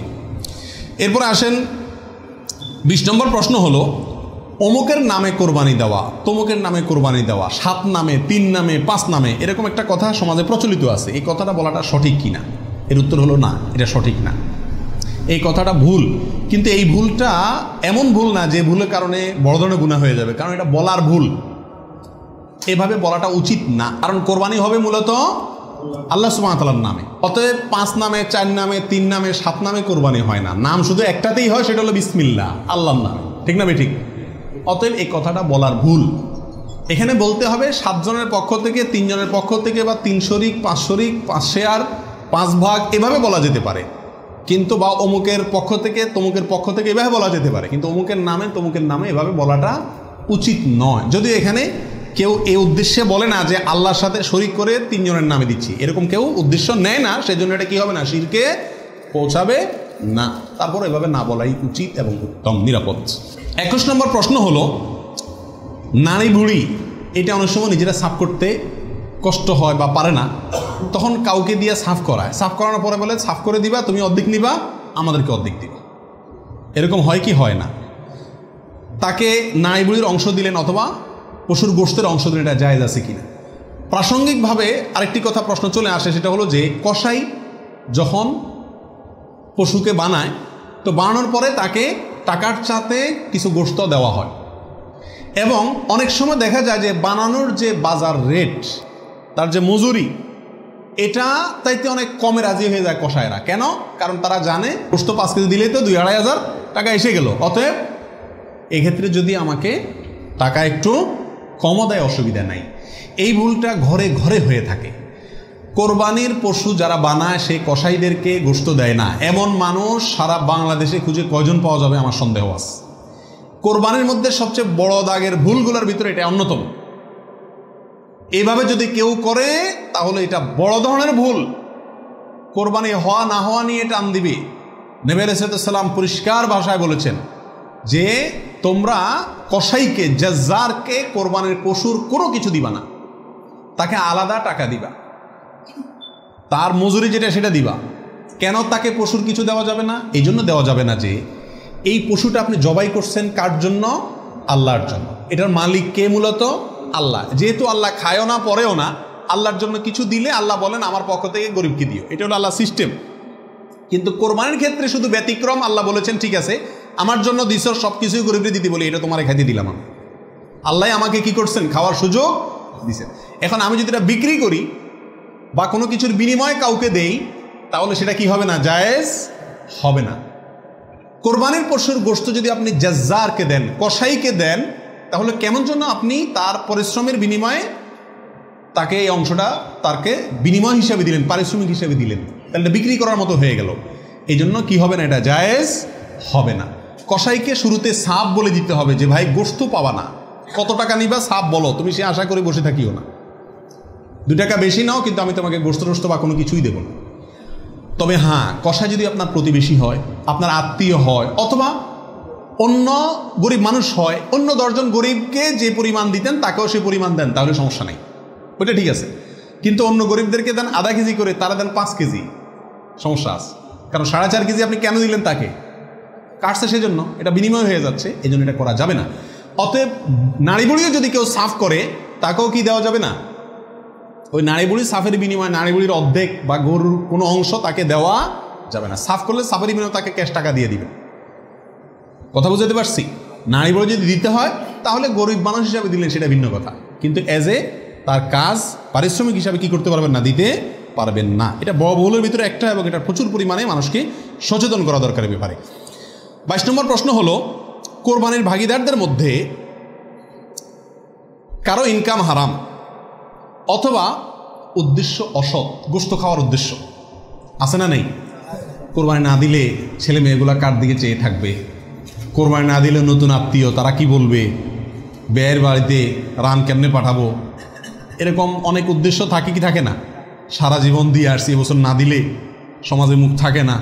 এরপরে আসেন 20 নম্বর প্রশ্ন হলো, অমুকের নামে কোরবানি দেওয়া, তমুকের নামে কোরবানি দেওয়া, 7 নামে, 3 নামে, 5 নামে, এরকম একটা কথা সমাজে প্রচলিত আছে। এই কথাটা বলাটা সঠিক কিনা? এর উত্তর হলো না, এটা সঠিক না, এই কথাটা ভুল। কিন্তু এই ভুলটা এমন ভুল না যে ভুলের কারণে বড় ধরনের গুনাহ হয়ে যাবে, কারণ এটা বলার ভুল, এভাবে বলাটা উচিত না। কারণ কোরবানি হবে মূলত আল্লাহ সুবহানাহু ওয়া তাআলার নামে, অতএব 5 নামে, 4 নামে, 3 নামে, 7 নামে কোরবানি হয় না। নাম শুধু একটাতেই হয়, সেটা হলো বিসমিল্লাহ, আল্লাহর নামে, ঠিক না ঠিক? অতএব এই কথাটা বলার ভুল। এখানে বলতে হবে 7 জনের পক্ষ থেকে, 3 জনের পক্ষ থেকে, বা 3 শরিক, 5 শরিক, 5 শেয়ার, 5 ভাগ, এভাবে বলা যেতে পারে। কিন্তু বা অমুকের পক্ষ থেকে, তমুকের পক্ষ থেকে, এভাবে বলা যেতে পারে। কিন্তু অমুকের নামে, তমুকের নামে এভাবে বলাটা উচিত নয়। যদিও এখানে কেউ এই উদ্দেশ্যে বলে না যে আল্লাহর সাথে শরিক করে 3 জনের নামে দিচ্ছি, এরকম কেউ উদ্দেশ্য নেয় না, সেজন্য এটা কি হবে না, শিরকে পৌঁছাবে না। তারপর এভাবে না বলাই উচিত এবং উত্তম, নিরাপদ। 21 নম্বর প্রশ্ন হলো, নারী বুড়ি এটা অনেক সময় নিজেরা সাফ করতে কষ্ট হয় বা পারে না, তখন কাউকে দিয়ে সাফ করায়। সাফ করানোর পরে বলে, সাফ করে দিবা, তুমি অর্ধেক নিবা, আমাদেরকে অর্ধেক দিবা। এরকম হয় কি হয় না? তাকে নারী বুড়ির অংশ দিলেন অথবা পশুর গোশতের অংশ দিলেন, এটা জায়েজ আছে কিনা? প্রাসঙ্গিকভাবে আরেকটি কথা প্রশ্ন চলে আসে, সেটা হলো যে কসাই যখন পশুকে বানায়, তো বানানোর পরে তাকে টাকার সাথে কিছু গোশত দেওয়া হয়, এবং অনেক সময় দেখা যায় যে বানানোর যে বাজার রেট, তার যে মজুরি, এটা তাইতে অনেক কমে রাজি হয়ে যায় কসাইরা। কেন? কারণ তারা জানে গোশত 5 কেজি দিলেই তো 2-2.5 টাকা এসে গেল, অতএব এক্ষেত্রে যদি আমাকে টাকা একটু কমও দেয় অসুবিধা নাই। এই ভুলটা ঘরে ঘরে হয়ে থাকে। কোরবানির পশু যারা বানায় সেই কসাইদেরকে গোশত দেয় না, এমন মানুষ সারা বাংলাদেশে খুঁজে কয়জন পাওয়া যাবে আমার সন্দেহ আছে। কোরবানির মধ্যে সবচেয়ে বড় দাগের ভুলগুলোর ভিতরে এটা অন্যতম। এইভাবে যদি কেউ করে তাহলে এটা বড় ধরনের ভুল। কোরবানি হওয়া না হওয়া নিয়ে টান দিবে। নবী আলাইহিস সালাম পরিষ্কার ভাষায় বলেছেন যে তোমরা কসাইকে, জাজ্জারকে কোরবানির পশুর কোনো কিছু দিবা না, তাকে আলাদা টাকা দিবা, তার মজুরি যেটা সেটা দিবা। কেন তাকে পশুর কিছু দেওয়া যাবে না? এই জন্য দেওয়া যাবে না যে এই পশুটা আপনি জবাই করছেন কার জন্য? আল্লাহর জন্য। এটার মালিক কে? মূলত আল্লাহ। যেহেতু আল্লাহ খায়ও না পরেও না, আল্লাহর জন্য কিছু দিলে আল্লাহ বলেন আমার পক্ষ থেকে গরিবকে দিও, এটা হলো আল্লাহ সিস্টেম। কিন্তু কোরবানির ক্ষেত্রে শুধু ব্যতিক্রম, আল্লাহ বলেছেন ঠিক আছে আমার জন্য দিছ, সব কিছুই গরিবকে দিতে বলি, এটা তোমার খাইতে দিলাম আমি। আল্লাহ আমাকে কি করছেন? খাওয়ার সুযোগ দিছেন। এখন আমি যদি এটা বিক্রি করি বা কোনো কিছুর বিনিময়ে কাউকে দেই, তাহলে সেটা কি হবে না? জায়েজ হবে না। কোরবানির পশুর গোশত যদি আপনি জাজ্জারকে দেন, কসাইকে দেন, তাহলে কেমন জন্য আপনি তার পরিশ্রমের বিনিময়ে তাকে এই অংশটা তাকে বিনিময় হিসাবে দিলেন, পারিশ্রমিক হিসাবে দিলেন, তাহলে বিক্রি করার মতো হয়ে গেল। এই জন্য কি হবে না? এটা জায়েজ হবে না। কসাইকে শুরুতে সাপ বলে দিতে হবে যে ভাই গোশত পাবা না, কত টাকা নিবা সাপ বলো, তুমি সে আশা করে বসে থাকিও না, 2 টাকা বেশি নাও, কিন্তু আমি তোমাকে গোশত বা কোনো কিছুই দেব না। তবে হ্যাঁ, কসাই যদি আপনার প্রতিবেশী হয়, আপনার আত্মীয় হয়, অথবা অন্য গরিব মানুষ হয়, অন্য 10 জন গরিবকে যে পরিমাণ দিতেন তাকেও সে পরিমাণ দেন, তাহলে সমস্যা নেই, ওইটা ঠিক আছে। কিন্তু অন্য গরিবদেরকে দেন আধা কেজি করে, তারা দেন 5 কেজি, সমস্যা আছে। কারণ 4.5 কেজি আপনি কেন দিলেন? তাকে কাটছে সেজন্য, এটা বিনিময় হয়ে যাচ্ছে, এই জন্য এটা করা যাবে না। অতএব নারী বুড়িও যদি কেউ সাফ করে, তাকেও কি দেওয়া যাবে না? ওই নারী বুড়ি সাফের বিনিময়ে নারী বুড়ির অর্ধেক বা গরুর কোনো অংশ তাকে দেওয়া যাবে না। সাফ করলে সাফের বিনিময়ে তাকে ক্যাশ টাকা দিয়ে দিবে। কথা বুঝতে পারছি? নারী বুড়ি যদি দিতে হয় তাহলে গরিব মানুষ হিসাবে দিলেন, সেটা ভিন্ন কথা। কিন্তু এজ এ তার কাজ পারিশ্রমিক হিসাবে কি করতে পারবেন না? দিতে পারবেন না। এটা বহুলের ভিতরে একটা, এবং এটা প্রচুর পরিমাণে মানুষকে সচেতন করা দরকার ব্যাপারে। 22 নম্বর প্রশ্ন হলো, কোরবানির ভাগিদারদের মধ্যে কারো ইনকাম হারাম অথবা উদ্দেশ্য অসৎ, গোশত খাওয়ার উদ্দেশ্য আছে না নেই? কোরবানি না দিলে ছেলে মেয়েগুলা কার দিকে চেয়ে থাকবে, কোরবানি না দিলে নতুন আত্মীয় তারা কি বলবে, ব্যয়ের বাড়িতে রান কেমনে পাঠাবো, এরকম অনেক উদ্দেশ্য থাকে কি থাকে না? সারা জীবন দিয়ে আসছি, এবছর না দিলে সমাজে মুখ থাকে না,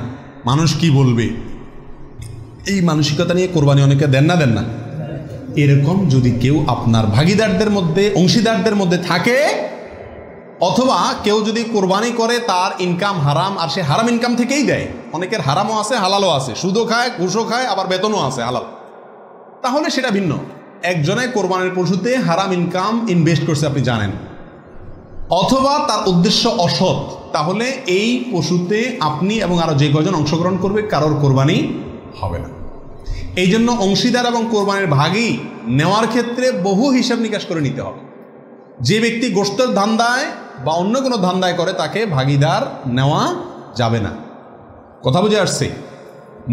মানুষ কি বলবে, এই মানসিকতা নিয়ে কোরবানি অনেকে দেন না। এরকম যদি কেউ আপনার ভাগিদারদের মধ্যে, অংশীদারদের মধ্যে থাকে, অথবা কেউ যদি কোরবানি করে তার ইনকাম হারাম, আর সে হারাম ইনকাম থেকেই দেয়, অনেকের হারামও আছে হালালও আছে, সুদও খায় ঘুষও খায় আবার বেতনও আছে হালাল, তাহলে সেটা ভিন্ন। একজনে কোরবানির পশুতে হারাম ইনকাম ইনভেস্ট করছে আপনি জানেন, অথবা তার উদ্দেশ্য অসৎ, তাহলে এই পশুতে আপনি এবং আরও যে কজন অংশগ্রহণ করবে কারোর কোরবানি হবে না। এই জন্য অংশীদার এবং কোরবানির ভাগই নেওয়ার ক্ষেত্রে বহু হিসাব নিকাশ করে নিতে হবে। যে ব্যক্তি গোশতের ধান্দায় বা অন্য কোনো ধান্দায় করে তাকে ভাগিদার নেওয়া যাবে না। কথা বুঝে আসছে?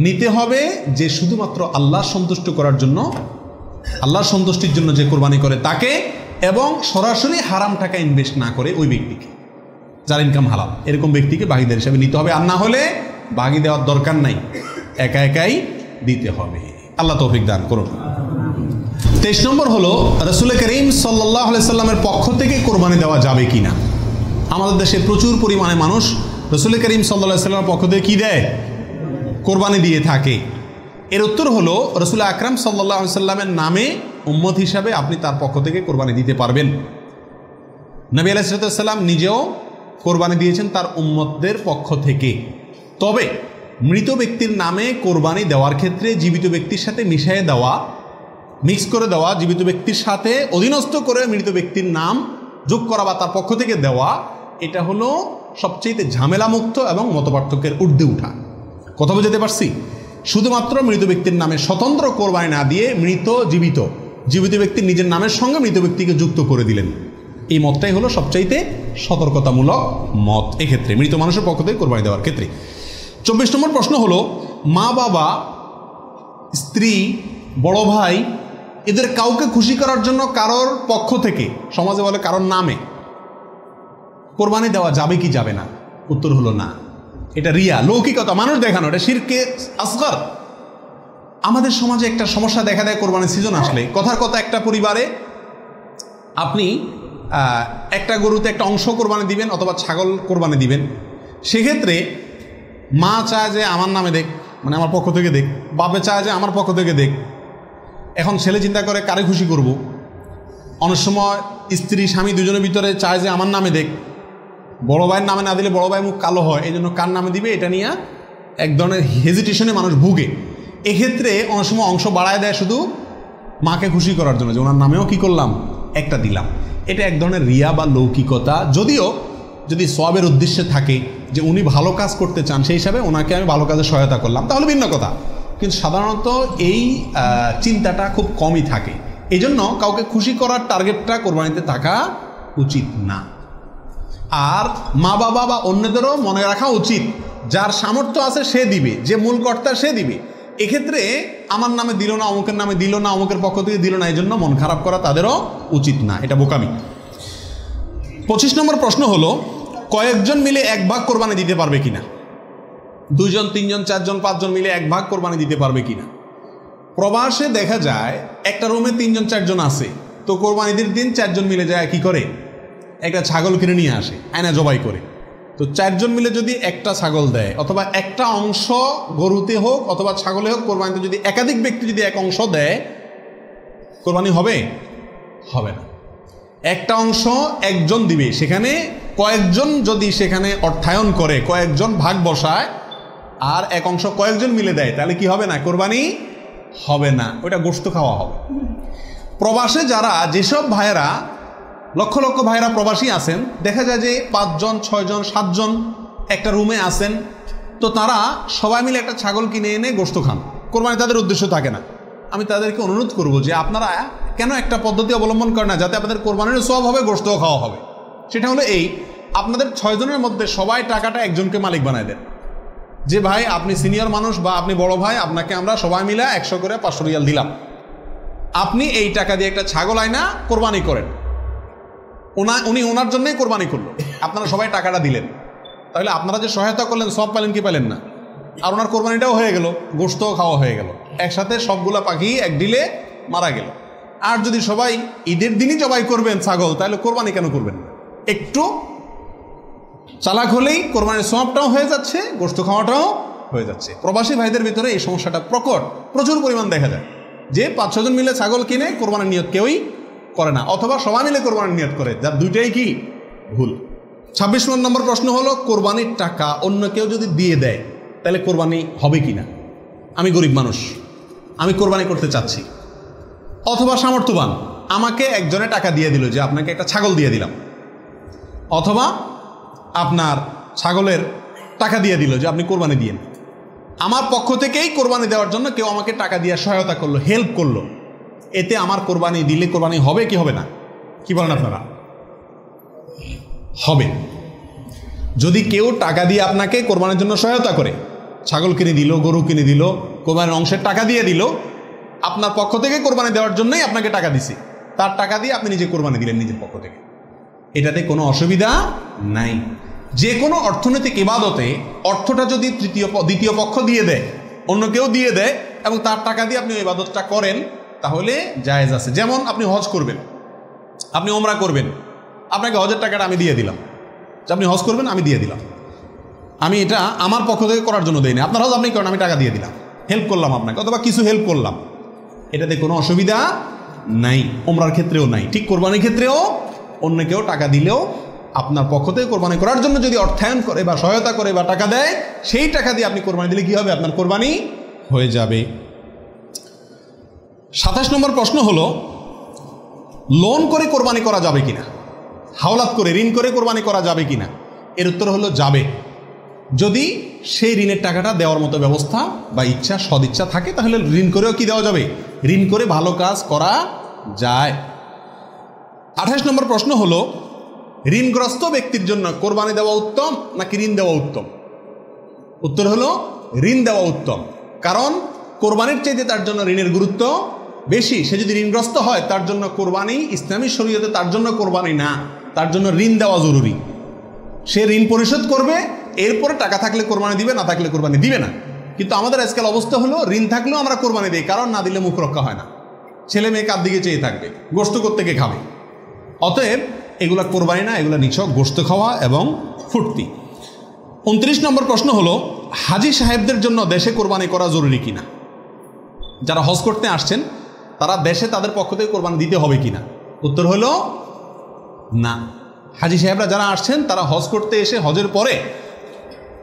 নিতে হবে যে শুধুমাত্র আল্লাহ সন্তুষ্ট করার জন্য, আল্লাহর সন্তুষ্টির জন্য যে কোরবানি করে তাকে, এবং সরাসরি হারাম টাকা ইনভেস্ট না করে ওই ব্যক্তিকে, যার ইনকাম হালাল, এরকম ব্যক্তিকে ভাগিদার হিসাবে নিতে হবে। আর না হলে ভাগি দেওয়ার দরকার নাই, একা একাই দিতে হবে। আল্লাহ তৌফিক দান করুন। 23 নম্বর হলো, রাসূল করিম সাল্লাল্লাহু আলাইহি সাল্লামের পক্ষ থেকে কোরবানি দেওয়া যাবে কিনা। আমাদের দেশে প্রচুর পরিমাণে মানুষ রাসূল করিম সাল্লাল্লাহু আলাইহি সাল্লামের পক্ষ থেকে কি দেয়? কোরবানি দিয়ে থাকে। এর উত্তর হলো, রাসূল আকরাম সাল্লাল্লাহু আলাইহি সাল্লামের নামে উম্মত হিসাবে আপনি তার পক্ষ থেকে কোরবানি দিতে পারবেন। নবী আলাইহিস সালাম নিজেও কোরবানি দিয়েছেন তার উম্মতদের পক্ষ থেকে। তবে মৃত ব্যক্তির নামে কোরবানি দেওয়ার ক্ষেত্রে জীবিত ব্যক্তির সাথে মিশিয়ে দেওয়া, মিক্স করে দেওয়া, জীবিত ব্যক্তির সাথে অধীনস্থ করে মৃত ব্যক্তির নাম যোগ করা বা তার পক্ষ থেকে দেওয়া, এটা হলো সবচেয়ে ঝামেলামুক্ত এবং মতপার্থক্যের ঊর্ধ্বে উঠা। কথা বুঝতে পারছি? শুধুমাত্র মৃত ব্যক্তির নামে স্বতন্ত্র কোরবানি না দিয়ে জীবিত ব্যক্তির নিজের নামের সঙ্গে মৃত ব্যক্তিকে যুক্ত করে দিলেন, এই মতটাই হলো সবচাইতে সতর্কতামূলক মত এক্ষেত্রে মৃত মানুষের পক্ষ থেকে কোরবানি দেওয়ার ক্ষেত্রে। 24 নম্বর প্রশ্ন হলো, মা বাবা, স্ত্রী, বড় ভাই, এদের কাউকে খুশি করার জন্য কারোর পক্ষ থেকে, সমাজে বলে কারোর নামে, কোরবানি দেওয়া যাবে কি যাবে না? উত্তর হলো না। এটা রিয়া, লৌকিকতা, মানুষ দেখানো, এটা শিরকে আসগর। আমাদের সমাজে একটা সমস্যা দেখা দেয় কোরবানির সিজন আসলে। কথার কথা, একটা পরিবারে আপনি একটা গরুতে একটা অংশ কোরবানি দিবেন অথবা ছাগল কোরবানি দিবেন, সেক্ষেত্রে মা চায় যে আমার নামে দেখ, মানে আমার পক্ষ থেকে দেখ, বাপে চায় যে আমার পক্ষ থেকে দেখ। এখন ছেলে চিন্তা করে কারে খুশি করব। অনেক সময় স্ত্রী স্বামী দুজনের ভিতরে চায় যে আমার নামে দেখ, বড় ভাইয়ের নামে না দিলে বড় ভাই মুখ কালো হয়, এই জন্য কার নামে দিবে এটা নিয়ে এক ধরনের হেজিটেশনে মানুষ ভুগে। এক্ষেত্রে অনেক সময় অংশ বাড়ায় দেয় শুধু মাকে খুশি করার জন্য, যে ওনার নামেও কি করলাম, একটা দিলাম। এটা এক ধরনের রিয়া বা লৌকিকতা। যদিও যদি সওয়াবের উদ্দেশ্যে থাকে যে উনি ভালো কাজ করতে চান, সেই হিসাবে ওনাকে আমি ভালো কাজে সহায়তা করলাম, তাহলে ভিন্ন কথা। কিন্তু সাধারণত এই চিন্তাটা খুব কমই থাকে। এই জন্য কাউকে খুশি করার টার্গেটটা কোরবানিতে থাকা উচিত না। আর মা বাবা বা অন্যদেরও মনে রাখা উচিত, যার সামর্থ্য আছে সে দিবে, যে মূল কর্তা সে দিবে। এক্ষেত্রে আমার নামে দিল না, অমুকের নামে দিল না, অমুকের পক্ষ থেকে দিল না, এই জন্য মন খারাপ করা তাদেরও উচিত না, এটা বোকামি। 25 নম্বর প্রশ্ন হলো, কয়েকজন মিলে এক ভাগ কোরবানি দিতে পারবে কিনা? 2 জন 3 জন 4 জন 5 জন মিলে এক ভাগ কোরবানি দিতে পারবে কিনা? প্রবাসে দেখা যায় একটা রুমে 3 জন 4 জন আছে, তো কোরবানিদের দিন 4 জন মিলে যায় কি করে, একটা ছাগল কিনে নিয়ে আসে, আয়না জবাই করে। তো 4 জন মিলে যদি একটা ছাগল দেয়, অথবা একটা অংশ গরুতে হোক অথবা ছাগলে হোক, কোরবানিতে যদি একাধিক ব্যক্তি যদি এক অংশ দেয়, কোরবানি হবে? হবে না। একটা অংশ একজন দিবে, সেখানে কয়েকজন যদি সেখানে অর্থায়ন করে, কয়েকজন ভাগ বসায়, আর এক অংশ কয়েকজন মিলে দেয়, তাহলে কি হবে না? কোরবানি হবে না, ওটা গোশত খাওয়া হবে। প্রবাসে যারা, যেসব ভাইয়েরা, লক্ষ লক্ষ ভাইয়েরা প্রবাসী আছেন, দেখা যায় যে 5 জন 6 জন 7 জন একটা রুমে আছেন, তো তারা সবাই মিলে একটা ছাগল কিনে এনে গোশত খান, কোরবানি তাদের উদ্দেশ্য থাকে না। আমি তাদেরকে অনুরোধ করব যে আপনারা কেন একটা পদ্ধতি অবলম্বন করেন না, যাতে আপনাদের কোরবানির সওয়াব হবে, গোশতও খাওয়া হবে। সেটা হলো এই আপনাদের 6 জনের মধ্যে সবাই টাকাটা একজনকে মালিক বানায় দেন, যে ভাই আপনি সিনিয়র মানুষ বা আপনি বড় ভাই, আপনাকে আমরা সবাই মিলে 100 করে 500 রিয়াল দিলাম, আপনি এই টাকা দিয়ে একটা ছাগল আয়না কোরবানি করেন। উনি ওনার জন্যই কোরবানি করলো, আপনারা সবাই টাকাটা দিলেন, তাহলে আপনারা যে সহায়তা করলেন সব পেলেন কি পেলেন না? আর ওনার কোরবানিটাও হয়ে গেল, গোশতও খাওয়া হয়ে গেল, একসাথে সবগুলা পাখি এক ডিলে মারা গেল। আর যদি সবাই ঈদের দিনই জবাই করবেন ছাগল, তাহলে কোরবানি কেন করবেন না? একটু চালাক হলেই কোরবানির সওয়াবটাও হয়ে যাচ্ছে, গোশত খাওয়াটাও হয়ে যাচ্ছে। প্রবাসী ভাইদের ভিতরে এই সমস্যাটা প্রচুর পরিমাণ দেখা যায়, যে 5-6 জন মিলে ছাগল কিনে কোরবানির নিয়ত কেউই করে না, অথবা সবাই মিলে কোরবানির নিয়ত করে, যার দুইটাই কি ভুল। 26 নম্বর প্রশ্ন হলো, কোরবানির টাকা অন্য কেউ যদি দিয়ে দেয় তাহলে কোরবানি হবে কি না? আমি গরিব মানুষ, আমি কোরবানি করতে চাচ্ছি, অথবা সামর্থ্যবান, আমাকে একজনে টাকা দিয়ে দিল যে আপনাকে একটা ছাগল দিয়ে দিলাম, অথবা আপনার ছাগলের টাকা দিয়ে দিল যে আপনি কোরবানি দিয়েন। আমার পক্ষ থেকেই কোরবানি দেওয়ার জন্য কেউ আমাকে টাকা দিয়ে সহায়তা করলো, হেল্প করলো, এতে আমার কোরবানি দিলে কোরবানি হবে কি হবে না? কি বলেন আপনারা? হবে। যদি কেউ টাকা দিয়ে আপনাকে কোরবানির জন্য সহায়তা করে, ছাগল কিনে দিল, গরু কিনে দিল, কোরবানির অংশের টাকা দিয়ে দিল, আপনার পক্ষ থেকে কোরবানি দেওয়ার জন্যই আপনাকে টাকা দিছে, তার টাকা দিয়ে আপনি নিজে কোরবানি দিলেন নিজের পক্ষ থেকে, এটাতে কোনো অসুবিধা নাই। যে কোনো অর্থনৈতিক ইবাদতে অর্থটা যদি দ্বিতীয় পক্ষ দিয়ে দেয়, অন্য কেউ দিয়ে দেয়, এবং তার টাকা দিয়ে আপনি ইবাদতটা করেন, তাহলে জায়েজ আছে। যেমন আপনি হজ করবেন, আপনি ওমরা করবেন, আপনাকে হজের টাকাটা আমি দিয়ে দিলাম, যে আপনি হজ করবেন আমি দিয়ে দিলাম, আমি এটা আমার পক্ষ থেকে করার জন্য দেই না, আপনার হজ আপনি করেন, আমি টাকা দিয়ে দিলাম, হেল্প করলাম আপনাকে, অথবা কিছু হেল্প করলাম, এটাতে কোনো অসুবিধা নাই। ওমরার ক্ষেত্রেও নাই, ঠিক কোরবানির ক্ষেত্রেও অন্য কেউ টাকা দিলেও আপনার পক্ষ থেকে কোরবানি করার জন্য যদি অর্থায়ন করে বা সহায়তা করে বা টাকা দেয়, সেই টাকা দিয়ে আপনি কোরবানি দিলে কি হবে? আপনার কোরবানি হয়ে যাবে। 27 নম্বর প্রশ্ন হলো, লোন করে কোরবানি করা যাবে কিনা? হাওলাত করে, ঋণ করে কোরবানি করা যাবে কিনা? এর উত্তর হলো যাবে, যদি সেই ঋণের টাকাটা দেওয়ার মতো ব্যবস্থা বা ইচ্ছা, সদিচ্ছা থাকে, তাহলে ঋণ করেও কি দেওয়া যাবে? ঋণ করে ভালো কাজ করা যায়। 28 নম্বর প্রশ্ন হলো, ঋণগ্রস্ত ব্যক্তির জন্য কোরবানি দেওয়া উত্তম নাকি ঋণ দেওয়া উত্তম? উত্তর হলো ঋণ দেওয়া উত্তম, কারণ কোরবানির চাইতে তার জন্য ঋণের গুরুত্ব বেশি। সে যদি ঋণগ্রস্ত হয়, তার জন্য কোরবানি ইসলামী শরীয়তে তার জন্য কোরবানি না, তার জন্য ঋণ দেওয়া জরুরি। সে ঋণ পরিশোধ করবে, এরপরে টাকা থাকলে কোরবানি দিবে, না থাকলে কোরবানি দিবে না। কিন্তু আমাদের আজকাল অবস্থা হলো, ঋণ থাকলেও আমরা কোরবানি দিই, কারণ না দিলে মুখ রক্ষা হয় না, ছেলে মেয়ে কার দিকে চেয়ে থাকবে, গোশত কোত্থেকে খাবে। অতএব এগুলা কোরবানি না, এগুলা নিছক গোশত খাওয়া এবং ফুর্তি। 29 নম্বর প্রশ্ন হলো, হাজি সাহেবদের জন্য দেশে কোরবানি করা জরুরি কিনা? যারা হজ করতে আসছেন তারা দেশে তাদের পক্ষ থেকে কোরবানি দিতে হবে কিনা? উত্তর হলো না। হাজি সাহেবরা যারা আসছেন, তারা হজ করতে এসে হজের পরে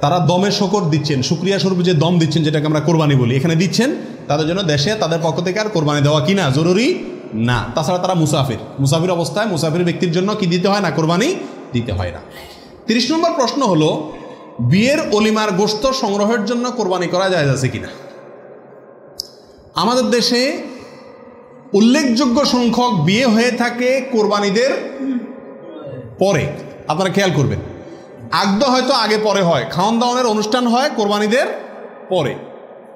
তারা দমের শকর দিচ্ছেন, শুকরিয়া স্বরূপ যে দম দিচ্ছেন, যেটাকে আমরা কোরবানি বলি, এখানে দিচ্ছেন, তাদের জন্য দেশে তাদের পক্ষ থেকে আর কোরবানি দেওয়া কিনা জরুরি না। তাছাড়া তারা মুসাফির অবস্থায় মুসাফির ব্যক্তির জন্য কি দিতে হয় না? কোরবানি দিতে হয় না। 30 নম্বর প্রশ্ন হলো, বিয়ের অলিমার গোশত সংগ্রহের জন্য কোরবানি করা জায়েজ আছে কিনা? আমাদের দেশে উল্লেখযোগ্য সংখ্যক বিয়ে হয়ে থাকে কোরবানিদের পরে। আপনারা খেয়াল করবেন, আগদ হয়তো আগে পরে হয়, খাওয়ান দাওয়ানের অনুষ্ঠান হয় কোরবানিদের পরে।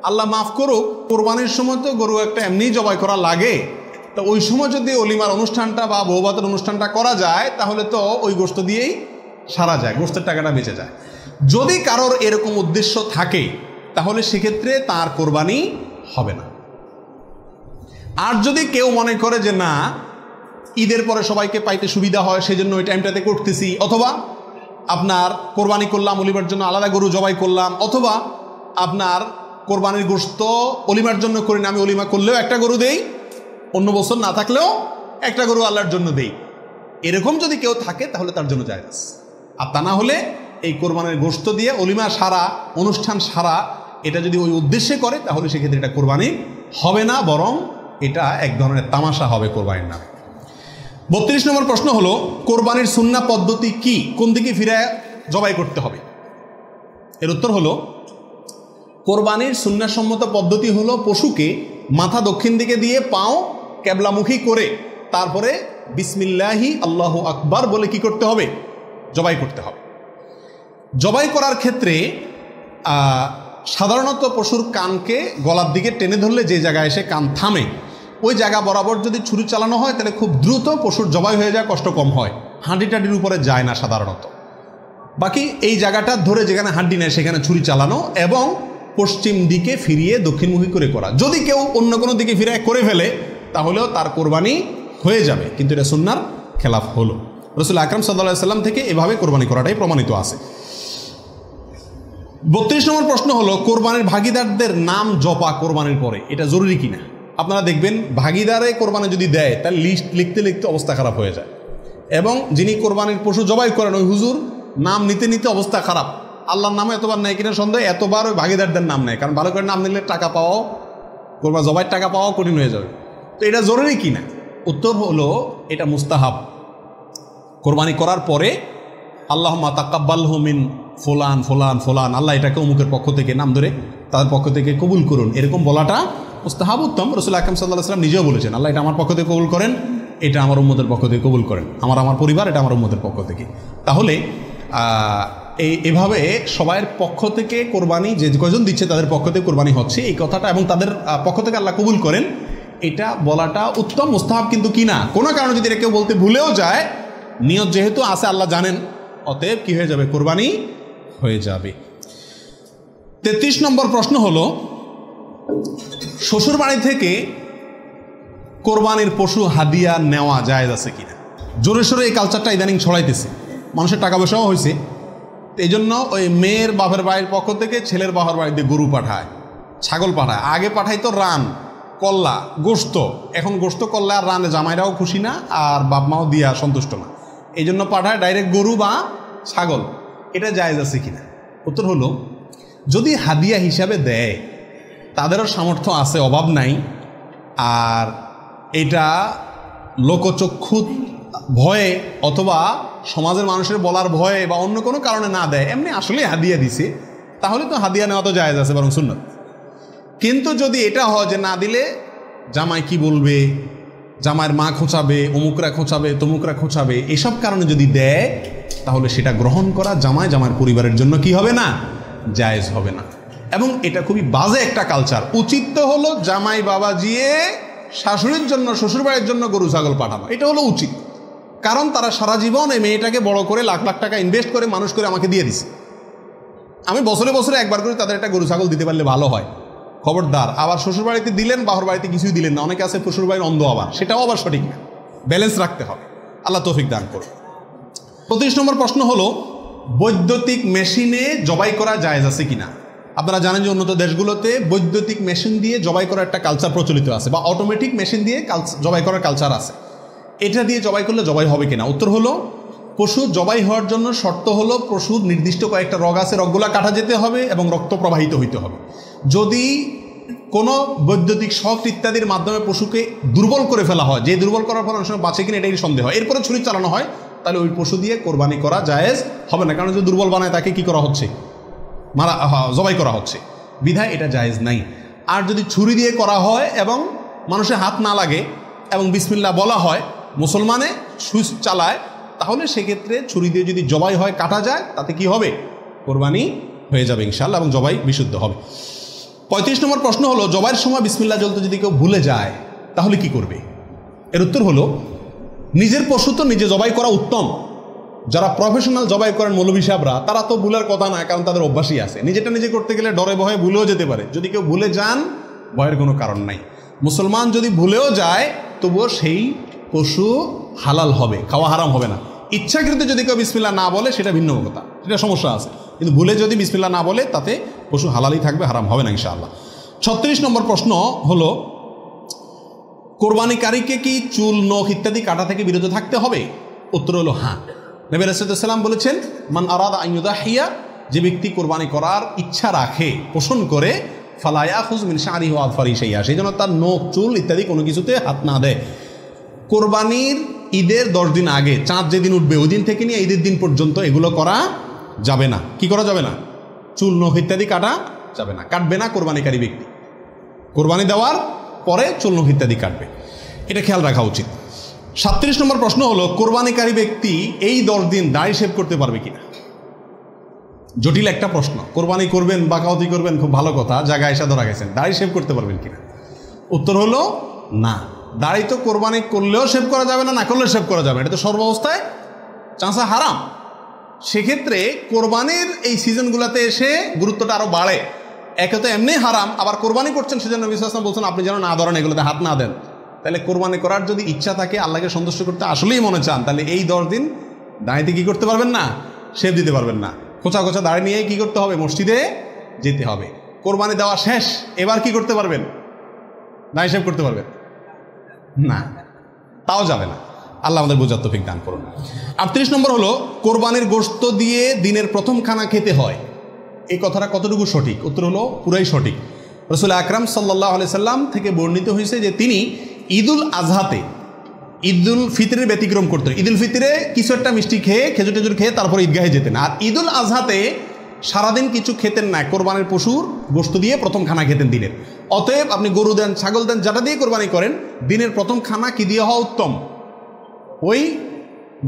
আল্লাহ মাফ করুক, কোরবানির সময় তো গরু একটা এমনি জবাই করা লাগে, তো ওই সময় যদি অলিমার অনুষ্ঠানটা বা বৌভাতের অনুষ্ঠানটা করা যায়, তাহলে তো ওই গোশত দিয়েই সারা যায়, গোশতের টাকাটা বেঁচে যায়। যদি কারোর এরকম উদ্দেশ্য থাকে, তাহলে সেক্ষেত্রে তার কোরবানি হবে না। আর যদি কেউ মনে করে যে না, ঈদের পরে সবাইকে পাইতে সুবিধা হয়, সেই জন্য ওই টাইমটাতে করতেছি, অথবা আপনার কোরবানি করলাম, অলিমার জন্য আলাদা গরু জবাই করলাম, অথবা আপনার কোরবানির গোশত অলিমার জন্য করি না, আমি অলিমা করলেও একটা গরু দেই, অন্য বছর না থাকলেও একটা গরু আল্লাহর জন্য দেই, এরকম যদি কেউ থাকে তাহলে তার জন্য জায়েজ। আর তা না হলে এই কোরবানির গোশত দিয়ে অলিমা সারা, অনুষ্ঠান সারা, এটা যদি ওই উদ্দেশ্যে করে, তাহলে সেক্ষেত্রে এটা কোরবানি হবে না, বরং এটা এক ধরনের তামাশা হবে কোরবানির নামে। 32 নম্বর প্রশ্ন হলো, কোরবানির সুন্নাহ পদ্ধতি কি? কোন দিকে ফিরে জবাই করতে হবে? এর উত্তর হলো, কোরবানির সুন্নাহসম্মত পদ্ধতি হলো পশুকে মাথা দক্ষিণ দিকে দিয়ে পাও কেবলামুখী করে তারপরে বিসমিল্লাহি আল্লাহু আকবার বলে কি করতে হবে? জবাই করতে হবে। জবাই করার ক্ষেত্রে সাধারণত পশুর কানকে গলার দিকে টেনে ধরলে যে জায়গায় এসে কান থামে ওই জায়গা বরাবর যদি ছুরি চালানো হয় তাহলে খুব দ্রুত পশুর জবাই হয়ে যায়, কষ্ট কম হয়, হাঁডি টাডির উপরে যায় না সাধারণত। বাকি এই জায়গাটা ধরে যেখানে হাড্ডি নেয় সেখানে ছুরি চালানো এবং পশ্চিম দিকে ফিরিয়ে দক্ষিণমুখী করে করা। যদি কেউ অন্য কোনো দিকে ফিরে করে ফেলে তাহলেও তার কোরবানি হয়ে যাবে, কিন্তু এটা সুন্নার খেলাফ হলো। রাসূল আকরাম সাল্লাল্লাহু আলাইহি সাল্লাম থেকে এভাবে কোরবানি করাটাই প্রমাণিত আছে। 32 নম্বর প্রশ্ন হলো কোরবানির ভাগিদারদের নাম জপা কোরবানির পরে এটা জরুরি কিনা। আপনারা দেখবেন ভাগিদারে কোরবানি যদি দেয় তার লিস্ট লিখতে লিখতে অবস্থা খারাপ হয়ে যায়, এবং যিনি কোরবানির পশু জবাই করেন ওই হুজুর নাম নিতে নিতে অবস্থা খারাপ। আল্লাহর নামে এতবার নেয় কিনা সন্দেহ, এতবার ওই ভাগিদারদের নাম নেয়, কারণ ভালো করে নাম নিলে টাকা পাওয়াও, কোরবানি জবাইয়ের টাকা পাওয়াও কঠিন হয়ে যাবে। তো এটা জরুরি কিনা? উত্তর হলো এটা মুস্তাহাব। কোরবানি করার পরে আল্লাহুম্মা তাকাব্বালহু মিন ফুলান ফুলান ফুলান, আল্লাহ এটাকে অমুকের পক্ষ থেকে নাম ধরে তাদের পক্ষ থেকে কবুল করুন, এরকম বলাটা মুস্তাহাব, উত্তম। রাসূল আকরাম সাল্লাল্লাহু আলাইহি ওয়াসাল্লাম নিজেও বলেছেন আল্লাহ এটা আমার পক্ষ থেকে কবুল করেন, এটা আমার উম্মতের পক্ষ থেকে কবুল করেন, আমার পরিবার এটা আমার উম্মতের পক্ষ থেকে। তাহলে এভাবে সবাইয়ের পক্ষ থেকে কোরবানি যে কয়জন দিচ্ছে তাদের পক্ষ থেকে কোরবানি হচ্ছে এই কথাটা, এবং তাদের পক্ষ থেকে আল্লাহ কবুল করেন, এটা বলাটা উত্তম, মুস্তাহাব কিন্তু কিনা। কোনো কারণে যদি এটা কেউ বলতে ভুলেও যায়, নিয়ত যেহেতু আছে আল্লাহ জানেন, অতএব কি হয়ে যাবে? কোরবানি হয়ে যাবে। 33 নম্বর প্রশ্ন হলো শ্বশুর বাড়ি থেকে কোরবানির পশু হাদিয়া নেওয়া জায়েজ আছে কিনা। জোরে সোরে এই কালচারটা ইদানিং ছড়াইতেছে, মানুষের টাকা পয়সাও হয়েছে, এই জন্য ওই মেয়ের বাপের বাড়ির পক্ষ থেকে ছেলের বাপের বাড়িতে গরু পাঠায়, ছাগল পাঠায়। আগে পাঠাইতো রান, কল্লা, গোস্ত। এখন গোস্ত, কল্লা আর রানে জামাইরাও খুশি না আর বাপ মাও দিয়া সন্তুষ্ট না, এই জন্য পাঠায় ডাইরেক্ট গরু বা ছাগল। এটা জায়েজ আছে কিনা? উত্তর হলো যদি হাদিয়া হিসাবে দেয় তাদেরও সামর্থ্য আছে, অভাব নাই, আর এটা লোকচক্ষু ভয়ে অথবা সমাজের মানুষের বলার ভয়ে বা অন্য কোনো কারণে না দেয়, এমনি আসলে হাদিয়া দিছে, তাহলে তো হাদিয়া নেওয়া তো জায়েজ আছে, বরং সুন্নাত। কিন্তু যদি এটা হয় যে না দিলে জামাই কি বলবে, জামাইয়ের মা খোঁচাবে, অমুকরা খোঁচাবে, তমুকরা খোঁচাবে, এসব কারণে যদি দেয় তাহলে সেটা গ্রহণ করা জামাইয়ের পরিবারের জন্য কি হবে না? জায়েজ হবে না। এবং এটা খুবই বাজে একটা কালচার। উচিত তো হলো জামাই বাবাজিয়ে শাশুড়ির জন্য, শ্বশুরবাড়ির জন্য গরু ছাগল পাঠানো, এটা হলো উচিত। কারণ তারা সারা জীবন এই মেয়েটাকে বড় করে লাখ লাখ টাকা ইনভেস্ট করে মানুষ করে আমাকে দিয়ে দিছে, আমি বছরে বছরে একবার করে তাদের একটা গরু ছাগল দিতে পারলে ভালো হয়। খবরদার আবার শ্বশুরবাড়িতে দিলেন, বাহর বাড়িতে কিছুই দিলেন না। অনেকে আছে শ্বশুরবাড়ির অন্ধ, আবার সেটাও আবার সঠিক না। ব্যালেন্স রাখতে হবে, আল্লাহ তৌফিক দান করুন। 35 নম্বর প্রশ্ন হলো বৈদ্যুতিক মেশিনে জবাই করা জায়েজ আছে কিনা। আপনারা জানেন যে উন্নত দেশগুলোতে বৈদ্যুতিক মেশিন দিয়ে জবাই করার একটা কালচার প্রচলিত আছে, বা অটোমেটিক মেশিন দিয়ে জবাই করার কালচার আছে। এটা দিয়ে জবাই করলে জবাই হবে কিনা? উত্তর হলো পশু জবাই হওয়ার জন্য শর্ত হলো পশুর নির্দিষ্ট কয়েকটা রগ আছে, রগগুলা কাটা যেতে হবে এবং রক্ত প্রবাহিত হইতে হবে। যদি কোনো বৈদ্যুতিক শক ইত্যাদির মাধ্যমে পশুকে দুর্বল করে ফেলা হয়, যে দুর্বল করার পর অনেক সময় বাঁচে কিনা এটাই সন্দেহ হয়, এরপরে ছুরি চালানো হয়, তাহলে ওই পশু দিয়ে কোরবানি করা জায়েজ হবে না। কারণ যদি দুর্বল বানায় তাকে কি করা হচ্ছে? জবাই করা হচ্ছে, বিধায় এটা জায়েজ নাই। আর যদি ছুরি দিয়ে করা হয় এবং মানুষের হাত না লাগে এবং বিসমিল্লাহ বলা হয়, মুসলমানে সুইচ চালায়, তাহলে সেক্ষেত্রে ছুরি দিয়ে যদি জবাই হয়, কাটা যায়, তাতে কি হবে? কোরবানি হয়ে যাবে ইনশাআল্লাহ, এবং জবাই বিশুদ্ধ হবে। 35 নম্বর প্রশ্ন হলো জবাইয়ের সময় বিসমিল্লাহ বলতে যদি কেউ ভুলে যায় তাহলে কি করবে। এর উত্তর হলো নিজের পশু তো নিজে জবাই করা উত্তম। যারা প্রফেশনাল জবাই করেন মৌলভী সাহেবরা, তারা তো ভুলের কথা না, কারণ তাদের অভ্যাসই আছে। নিজেটা নিজে করতে গেলে ডরে ভয়ে ভুলেও যেতে পারে। যদি কেউ ভুলে যান, ভয়ের কোনো কারণ নাই। মুসলমান যদি ভুলেও যায় তবুও সেই পশু হালাল হবে, খাওয়া হারাম হবে না। ইচ্ছাকৃত যদি কেউ বিসমিল্লাহ না বলে সেটা ভিন্ন কথা, সেটা সমস্যা আছে। কিন্তু ভুলে যদি বিসমিল্লাহ না বলে তাতে পশু হালালই থাকবে, হারাম হবে না ইনশাআল্লাহ। 36 নম্বর প্রশ্ন হলো কোরবানিকারীকে কি চুল, নখ ইত্যাদি কাটা থেকে বিরত থাকতে হবে। উত্তর হলো হ্যাঁ। নবী রাসূলুল্লাহ সাল্লাল্লাহু আলাইহি ওয়াসাল্লাম বলেছেন মান আরাদা আন ইউদাহিয়া, যে ব্যক্তি কোরবানি করার ইচ্ছা রাখে, পোষণ করে, ফালা ইয়াখুয মিন শা'রিহি ওয়া আযফারিহি শাইআ, সেই জন্য তার নখ, চুল ইত্যাদি কোনো কিছুতে হাত না দেয়। কোরবানির ঈদের 10 দিন আগে, চাঁদ যেদিন উঠবে ওই দিন থেকে নিয়ে ঈদের দিন পর্যন্ত এগুলো করা যাবে না। কি করা যাবে না? চুল, নখ ইত্যাদি কাটা যাবে না, কাটবে না কোরবানিকারী ব্যক্তি। কোরবানি দেওয়ার পরে চুল, নখ ইত্যাদি কাটবে, এটা খেয়াল রাখা উচিত। 37 নম্বর প্রশ্ন হলো, কোরবানিকারী ব্যক্তি এই 10 দিন দাড়ি শেভ করতে পারবে কিনা? জটিল একটা প্রশ্ন। কোরবানি করবেন, বাকাওয়াতি করবেন, খুব ভালো কথা, জায়গায় এসে ধরা গেছেন, দাড়ি শেভ করতে পারবেন কিনা? উত্তর হলো না। দাড়ি তো কোরবানি করলেও শেভ করা যাবে না, না করলেও শেভ করা যাবে, এটা তো সর্বাবস্থায় চাঁচা হারাম। সেক্ষেত্রে কোরবানির এই সিজনগুলোতে এসে গুরুত্বটা আরও বাড়ে। একে তো এমনি হারাম, আবার কোরবানি করছেন সেজন্য নবী সাল্লাল্লাহু আলাইহি ওয়াসাল্লাম বলছেন আপনি যেন না ধরেন, এগুলোতে হাত না দেন। তাহলে কোরবানি করার যদি ইচ্ছা থাকে, আল্লাহকে সন্তুষ্ট করতে আসলেই মনে চান, তাহলে এই 10 দিন দাঁড়িতে কি করতে পারবেন না? শেভ দিতে পারবেন না। খোঁচা খোঁচা দাঁড়ি নিয়ে কি করতে হবে? মসজিদে যেতে হবে। কোরবানি দেওয়া শেষ, এবার কি করতে পারবেন? দাঁড়ি শেভ করতে পারবেন না, তাও যাবে না। আল্লাহ আমাদের বোঝার তৌফিক দান করুন। 38 নম্বর হলো, কোরবানির গোশত দিয়ে দিনের প্রথম খানা খেতে হয়, এই কথাটা কতটুকু সঠিক? উত্তর হলো পুরাই সঠিক। রাসূল আকরাম সাল্লাল্লাহু আলাইহি সাল্লাম থেকে বর্ণিত হয়েছে যে তিনি ঈদুল আজহাতে, ঈদুল ফিতরের ব্যতিক্রম করতেন। ঈদুল ফিতরে কিছু একটা মিষ্টি খেয়ে, খেজুর টেজুর খেয়ে তারপরে ঈদগাহে যেতেন, আর ঈদুল আজহাতে সারাদিন কিছু খেতেন না, কোরবানির পশুর গোশত দিয়ে প্রথম খানা খেতেন দিনের। অতএব আপনি গরু দেন, ছাগল দেন, যেটা দিয়ে কোরবানি করেন, দিনের প্রথম খানা কি দিয়ে হওয়া উত্তম? ওই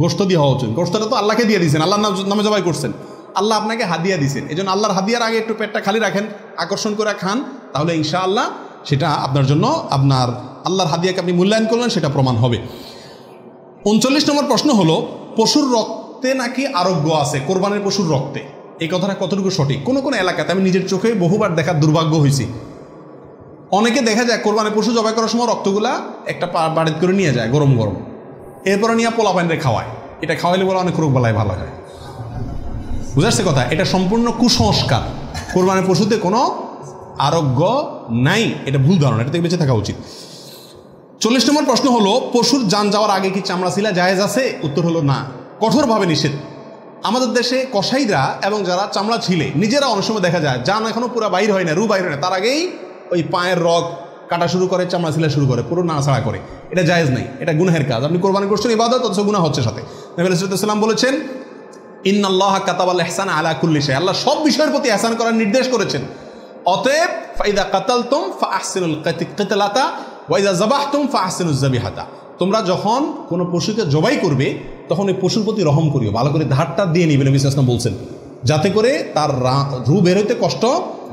গোশত দিয়ে হওয়া উচিত। গোশতটা তো আল্লাহকে দিয়ে দিয়েছেন, আল্লাহর নামে জবাই করছেন, আল্লাহ আপনাকে হাদিয়া দিয়েছেন। এই জন্য আল্লাহর হাদিয়ার আগে একটু পেটটা খালি রাখেন, আকর্ষণ করে খান, তাহলে ইনশাআল্লাহ সেটা আপনার জন্য, আপনার আল্লাহর হাদিয়াকে আপনি মূল্যায়ন করলেন, সেটা প্রমাণ হবে। 39 নম্বর প্রশ্ন হলো, পশুর রক্তে নাকি আরোগ্য আছে, কোরবানির পশুর রক্তে, এই কথাটা কতটুকু সঠিক? কোনো কোনো এলাকাতে আমি নিজের চোখে বহুবার দেখার দুর্ভাগ্য হয়েছি, অনেকে দেখা যায় কোরবানির পশু জবাই করার সময় রক্তগুলা একটা বাড়িতে করে নিয়ে যায় গরম গরম, এরপরে নিয়ে পোলাপাইনরে খাওয়ায়। এটা খাওয়াইলে বলে অনেক রোগ বালাই ভালো হয়। বুঝাচ্ছে কথা? এটা সম্পূর্ণ কুসংস্কার। কোরবানির পশুতে কোনো আরোগ্য নাই, এটা ভুল ধারণা, এটা থেকে বেঁচে থাকা উচিত। 40 নম্বর প্রশ্ন হলো, পশুর জান যাওয়ার আগে কি চামড়া ছিলা জায়েজ আছে? উত্তর হলো না, কঠোরভাবে নিষেধ। আমাদের দেশে কসাইরা এবং যারা চামড়া ছিলে নিজেরা অনেক সময় দেখা যায় জান এখনো পুরো বাইর হয় না, রু বাইর হয় না, তার আগেই ওই পায়ের রগ কাটা শুরু করে, চামড়া ছিলা শুরু করে, পুরো নাড়াছাড়া করে। এটা জায়েজ নাই, এটা গুনাহের কাজ। আপনি কোরবানি করছেন ইবাদত, অথচ গুনাহ হচ্ছে সাথে। নবী সাল্লাল্লাহু আলাইহি ওয়াসাল্লাম বলেছেন, ইন্নাল্লাহা কাতাবাল ইহসানা আলা কুল্লি শাই, আল্লাহ সব বিষয়ের প্রতি ইহসান করার নির্দেশ করেছেন। অতএব ফাইদা কাতালতুম ফাআহসিনুল কিতলাতা ওয়া ইযা যাবাহতুম ফাআহসিনুজ যাবিহাতা, তোমরা যখন কোনো পশুকে জবাই করবে তখন ওই পশুর প্রতি রহম করিও, ভালো করে ধারটা দিয়ে নিবে, নবী সাল্লাল্লাহু আলাইহি ওয়াসাল্লাম বলছেন, যাতে করে তার রু বের হইতে কষ্ট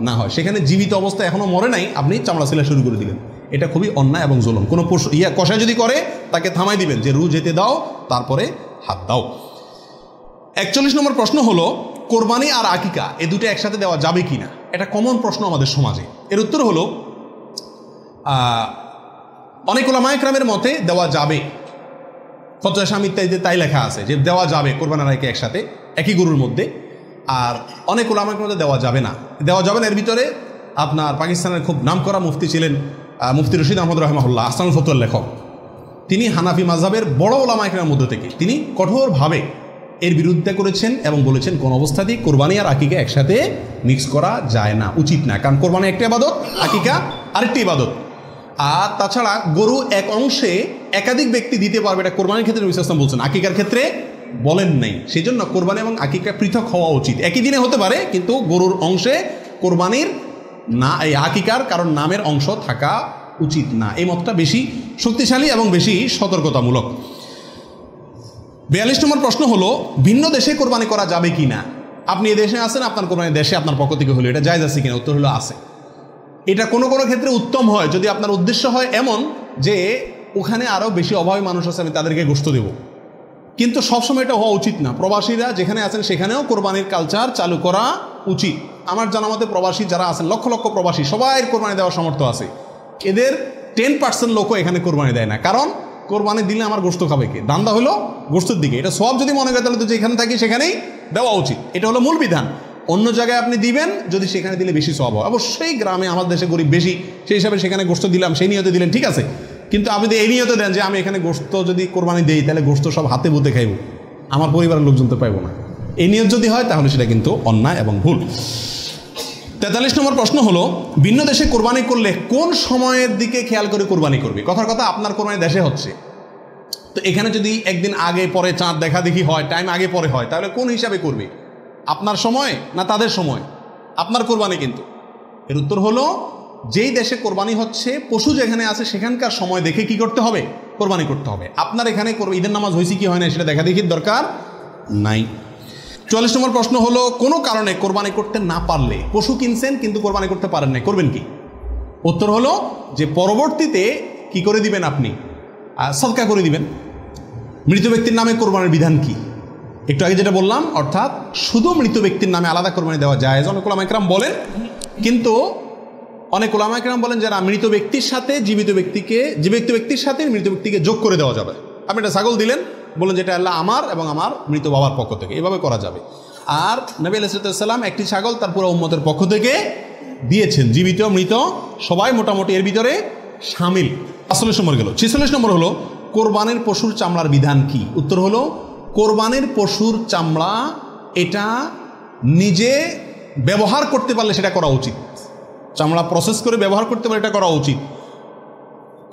না হয়। সেখানে জীবিত অবস্থায় এখনো মরে নাই, আপনি চামড়া ছিলা শুরু করে দিলেন, এটা খুবই অন্যায় এবং জুলুম। কোনো পশু কষায় যদি করে তাকে থামাই দিবেন যে রু যেতে দাও, তারপরে হাত দাও। 41 নম্বর প্রশ্ন হলো, কোরবানি আর আকিকা এই দুটো একসাথে দেওয়া যাবে কিনা? এটা কমন প্রশ্ন আমাদের সমাজে। এর উত্তর হলো, অনেক উলামায়ে কেরামের মতে দেওয়া যাবে, ফতোয়া শামী ইত্যাদিতে তাই লেখা আছে যে দেওয়া যাবে কোরবানি আর আকিকা একসাথে একই গরুর মধ্যে। আর অনেক উলামায়ে কেরামের মধ্যে দেওয়া যাবে না। দেওয়া যাবে না এর ভিতরে আপনার পাকিস্তানের খুব নামকরা মুফতি ছিলেন মুফতি রশিদ আহমদ রাহিমাহুল্লাহ, আহসানুল ফতোয়ার লেখক। তিনি হানাফি মাযহাবের বড় উলামায়ে কেরামের মধ্যে থেকে তিনি কঠোরভাবে এর বিরুদ্ধে করেছেন এবং বলেছেন কোন অবস্থাতেই কোরবানি আর আকিকা একসাথে মিক্স করা যায় না, উচিত না। কারণ কোরবানি একটা ইবাদত, আকিকা আরেকটি ইবাদত। আর তাছাড়া গরু এক অংশে একাধিক ব্যক্তি দিতে পারবে, এটা কোরবানির ক্ষেত্রে নবী সাল্লাল্লাহু আলাইহি ওয়াসাল্লাম বলছেন, আকিকার ক্ষেত্রে বলেন নাই। সেই জন্য কোরবানি এবং আকিকা পৃথক হওয়া উচিত। একই দিনে হতে পারে, কিন্তু গরুর অংশে কোরবানির না, এই আকিকার কারণ নামের অংশ থাকা উচিত না। এই মতটা বেশি শক্তিশালী এবং বেশি সতর্কতামূলক। 42 নম্বর প্রশ্ন হলো, ভিন্ন দেশে কোরবানি করা যাবে কি না? আপনি এই দেশে আছেন, আপনার কোরবানি দেশে আপনার পক্ষ থেকে হলো, এটা জায়েজ আছে কিনা? উত্তর হলো আছে। এটা কোনো কোনো ক্ষেত্রে উত্তম হয় যদি আপনার উদ্দেশ্য হয় এমন যে ওখানে আরও বেশি অভাবী মানুষ আছে, আমি তাদেরকে গোশত দেব। কিন্তু সবসময় এটা হওয়া উচিত না। প্রবাসীরা যেখানে আছেন সেখানেও কোরবানির কালচার চালু করা উচিত। আমার জানা মতে প্রবাসী যারা আছেন, লক্ষ লক্ষ প্রবাসী, সবাই কোরবানি দেওয়ার সামর্থ্য আছে। এদের 10% লোকও এখানে কোরবানি দেয় না, কারণ কোরবানি দিলে আমার গোশত খাবে কে? দান্দা হলো গোশতের দিকে। এটা সব যদি মনে করে তাহলে তো যেখানে থাকি সেখানেই দেওয়া উচিত, এটা হলো মূল বিধান। অন্য জায়গায় আপনি দিবেন যদি সেখানে দিলে বেশি সওয়াব হয়। অবশ্যই গ্রামে আমাদের দেশে গরিব বেশি, সেই হিসাবে সেখানে গোশত দিলাম, সেই নিয়তে দিলেন, ঠিক আছে। কিন্তু আপনি এই নিয়তে দেন যে আমি এখানে গোশত যদি কোরবানি দেই তাহলে গোশত সব হাতে বুতে খাইব, আমার পরিবারের লোকজন তো পাইব না, এই নিয়ত যদি হয় তাহলে সেটা কিন্তু অন্যায় এবং ভুল। 43 নম্বর প্রশ্ন হলো, ভিন্ন দেশে কোরবানি করলে কোন সময়ের দিকে খেয়াল করে কোরবানি করবে? কথার কথা, আপনার কোরবানি দেশে হচ্ছে, তো এখানে যদি একদিন আগে পরে চাঁদ দেখা দেখি হয়, টাইম আগে পরে হয়, তাহলে কোন হিসাবে করবে? আপনার সময় না তাদের সময়? আপনার কোরবানি কিন্তু। এর উত্তর হলো যেই দেশে কোরবানি হচ্ছে, পশু যেখানে আছে সেখানকার সময় দেখে কি করতে হবে? কোরবানি করতে হবে। আপনার এখানে ঈদের নামাজ হয়েছে কি হয় না সেটা দেখা দেখির দরকার নাই। 44 নম্বর প্রশ্ন হলো, কোনো কারণে কোরবানি করতে না পারলে, পশু কিনছেন কিন্তু কোরবানি করতে পারেন না, করবেন কি? উত্তর হলো যে পরবর্তীতে কি করে দিবেন? আপনি সদকা করে দিবেন। মৃত ব্যক্তির নামে কোরবানির বিধান কি? একটু আগে যেটা বললাম, অর্থাৎ শুধু মৃত ব্যক্তির নামে আলাদা কোরবানি দেওয়া যায়। অনেক উলামা ইকরাম বলেন, কিন্তু অনেক উলামা ইকরাম বলেন যারা মৃত ব্যক্তির সাথে জীবিত ব্যক্তির সাথে মৃত ব্যক্তিকে যোগ করে দেওয়া যাবে। আপনি একটা ছাগল দিলেন, বললেন যেটা আল্লাহ আমার এবং আমার মৃত বাবার পক্ষ থেকে, এভাবে করা যাবে। আর নবী আলাইহিস সালাম একটি ছাগল তার পুরো উম্মতের পক্ষ থেকে দিয়েছেন, জীবিত মৃত সবাই মোটামুটি এর ভিতরে শামিল। 45 নম্বর গেল। 46 নম্বর হলো, কোরবানির পশুর চামড়ার বিধান কি? উত্তর হলো, কোরবানির পশুর চামড়া এটা নিজে ব্যবহার করতে পারলে সেটা করা উচিত। চামড়া প্রসেস করে ব্যবহার করতে পারলে এটা করা উচিত।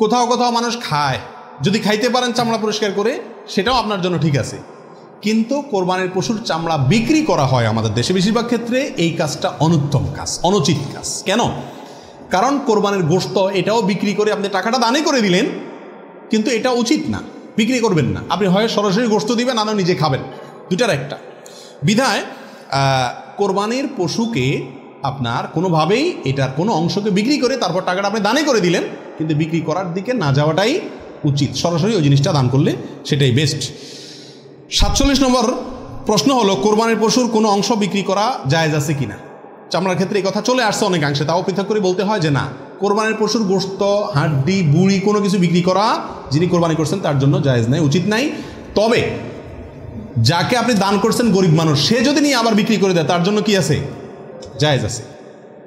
কোথাও কোথাও মানুষ খায়, যদি খাইতে পারেন চামড়া পরিষ্কার করে সেটাও আপনার জন্য ঠিক আছে, কিন্তু কোরবানির পশুর চামড়া বিক্রি করা হয় আমাদের দেশে বেশিরভাগ ক্ষেত্রে, এই কাজটা অনুত্তম কাজ, অনুচিত কাজ। কেন? কারণ কোরবানির গোশত এটাও বিক্রি করে আপনি টাকাটা দানে করে দিলেন, কিন্তু এটা উচিত না, বিক্রি করবেন না। আপনি হয় সরাসরি গোশত দিবেন, না নিজে খাবেন, দুটার একটা। বিধায় কোরবানির পশুকে আপনার কোনোভাবেই এটার কোনো অংশকে বিক্রি করে তারপর টাকাটা আপনি দানে করে দিলেন, কিন্তু বিক্রি করার দিকে না যাওয়াটাই উচিত। সরাসরি ওই জিনিসটা দান করলে সেটাই বেস্ট। 47 নম্বর প্রশ্ন হলো, কোরবানির পশুর কোনো অংশ বিক্রি করা জায়েজ আছে কিনা? চামড়ার ক্ষেত্রে এই কথা চলে আসছে অনেকাংশে, তাও পৃথক করে বলতে হয় যে না, কোরবানির পশুর গোশত, হাড্ডি, বুড়ি কোনো কিছু বিক্রি করা যিনি কোরবানি করছেন তার জন্য জায়েজ নাই, উচিত নাই। তবে যাকে আপনি দান করছেন গরিব মানুষ, সে যদি নিয়ে আবার বিক্রি করে দেয় তার জন্য কি আছে? জায়েজ আছে।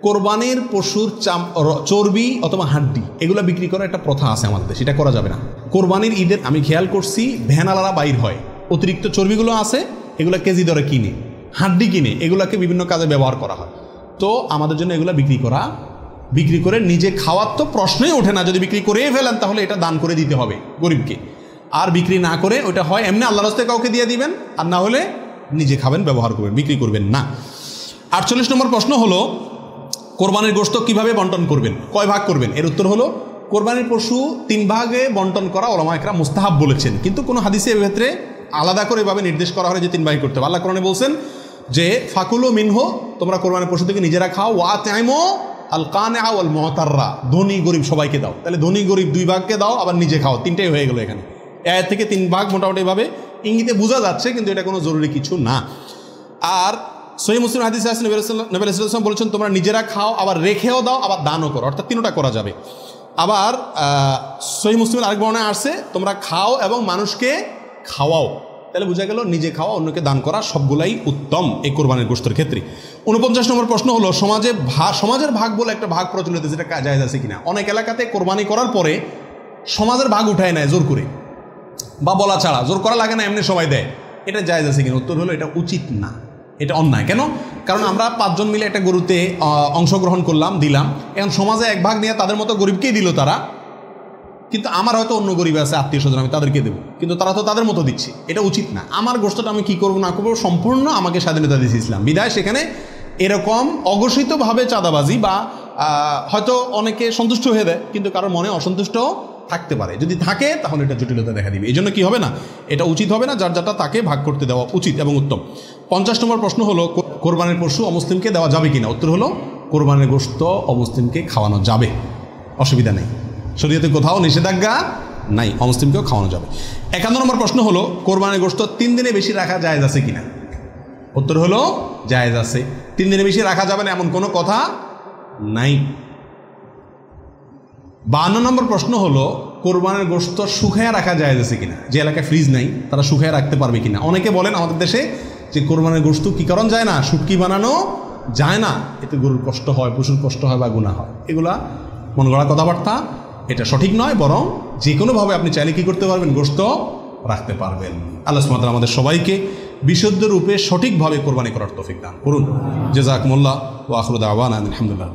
কোরবানির পশুর চর্বি অথবা হাড্ডি এগুলো বিক্রি করার একটা প্রথা আছে আমাদের দেশে, এটা করা যাবে না। কোরবানির ঈদের আমি খেয়াল করছি ভ্যানালারা বাইর হয়, অতিরিক্ত চর্বিগুলো আছে এগুলো কেজি দরে কিনে, হাড্ডি কিনে এগুলোকে বিভিন্ন কাজে ব্যবহার করা হয়। তো আমাদের জন্য এগুলো বিক্রি করে নিজে খাওয়ার তো প্রশ্নই ওঠে না। যদি বিক্রি করেই ফেলেন তাহলে এটা দান করে দিতে হবে গরিবকে, আর বিক্রি না করে ওটা হয় এমনি আল্লাহর রাস্তায় কাউকে দিয়ে দিবেন, আর না হলে নিজে খাবেন, ব্যবহার করবেন, বিক্রি করবেন না। 48 নম্বর প্রশ্ন হলো, কোরবানির গোশত কিভাবে বন্টন করবেন, কয় ভাগ করবেন? এর উত্তর হলো, কোরবানির পশু 3 ভাগে বন্টন করা উলামা ইকরাম মুস্তাহাব বলেছেন, কিন্তু কোনো হাদিসে এর ক্ষেত্রে আলাদা করে এভাবে নির্দেশ করা হয় যে 3 ভাগে করতে হবে। আল্লাহ কোরআনে বলছেন যে ফাকুলু মিনহু, তোমরা কোরবানির পশু থেকে নিজেরা খাও, ওয়া আতইমু আল কানিআ ওয়াল মুতাররা, ধনী গরিব সবাইকে দাও। তাহলে ধনী গরিব 2 ভাগকে দাও, আবার নিজে খাও, 3টাই হয়ে গেল এখানে। এর থেকে 3 ভাগ মোটামুটি এভাবে ইঙ্গিতে বোঝা যাচ্ছে, কিন্তু এটা কোনো জরুরি কিছু না। আর সহিহ মুসলিম হাদিসে আছে নবী আলাইহিস সালাম বলেছেন তোমরা নিজেরা খাও, আবার রেখেও দাও, আবার দানও করো, অর্থাৎ 3টা করা যাবে। আবার সহিহ মুসলিমের আরেক বর্ণনায় আসছে তোমরা খাও এবং মানুষকে খাওয়াও। তাহলে বোঝা গেল নিজে খাওয়া, অন্যকে দান করা সবগুলাই উত্তম এই কোরবানির গোশতের ক্ষেত্রে। 49 নম্বর প্রশ্ন হলো, সমাজের ভাগ বলে একটা ভাগ প্রচলিত, যেটা জায়েজ আছে কিনা? অনেক এলাকাতে কোরবানি করার পরে সমাজের ভাগ উঠায় নেয় জোর করে, বা বলা ছাড়া, জোর করা লাগে না, এমনি সবাই দেয়। এটা জায়েজ আছে কিনা? উত্তর হলো এটা উচিত না, এটা অন্যায়। কেন? কারণ আমরা 5 জন মিলে একটা গরুতে অংশগ্রহণ করলাম, দিলাম, এখন সমাজে 1 ভাগ নিয়ে তাদের মতো গরিবকেই দিল তারা, কিন্তু আমার হয়তো অন্য গরিব আছে, আত্মীয় স্বজন, আমি তাদেরকে দেবো, কিন্তু তারা তো তাদের মতো দিচ্ছে, এটা উচিত না। আমার গোশতটা আমি কি করবো না করবো সম্পূর্ণ আমাকে স্বাধীনতা দিয়েছে ইসলাম, বিধায় সেখানে এরকম অঘোষিতভাবে চাঁদাবাজি বা হয়তো অনেকে সন্তুষ্ট হয়ে দেয়, কিন্তু কারোর মনে অসন্তুষ্ট থাকতে পারে, যদি থাকে তাহলে এটা জটিলতা দেখা দিবে। এই জন্য কী হবে না, এটা উচিত হবে না, যার যারটা তাকে ভাগ করতে দেওয়া উচিত এবং উত্তম। 50 নম্বর প্রশ্ন হলো, কোরবানির পশু অমুসলিমকে দেওয়া যাবে কিনা? উত্তর হলো কোরবানির গোশত অমুসলিমকে খাওয়ানো যাবে, অসুবিধা নেই, শরীয়তে কোথাও নিষেধাজ্ঞা নাই, অমুসলিমকেও খাওয়ানো যাবে। 51 নম্বর প্রশ্ন হলো, কোরবানির গোশত 3 দিনে বেশি রাখা জায়েজ আছে কিনা? উত্তর হলো জায়েজ আছে, 3 দিনে বেশি রাখা যাবে না এমন কোনো কথা নাই। 52 নম্বর প্রশ্ন হলো, কোরবানির গোশত শুকায় রাখা জায়েজ আছে কিনা? যে এলাকায় ফ্রিজ নাই তারা শুকায় রাখতে পারবে কিনা? অনেকে বলেন আমাদের দেশে যে কোরবানির গোশত কি কারণ যায় না, শুটকি বানানো যায় না, এতে গরুর কষ্ট হয়, পশুর কষ্ট হয় বা গুনাহ হয়, এগুলা মন গড়া কথাবার্তা, এটা সঠিক নয়। বরং যে কোনোভাবে আপনি চাইলে কি করতে পারবেন, গোশত রাখতে পারবেন। আল্লাহ সুবহানাহু ওয়া তাআলা আমাদের সবাইকে বিশুদ্ধ রূপে সঠিকভাবে কোরবানি করার তৌফিক দান করুন। জাযাকুমুল্লাহ ওয়া আখিরু দাওয়ানা আলহামদুলিল্লাহ।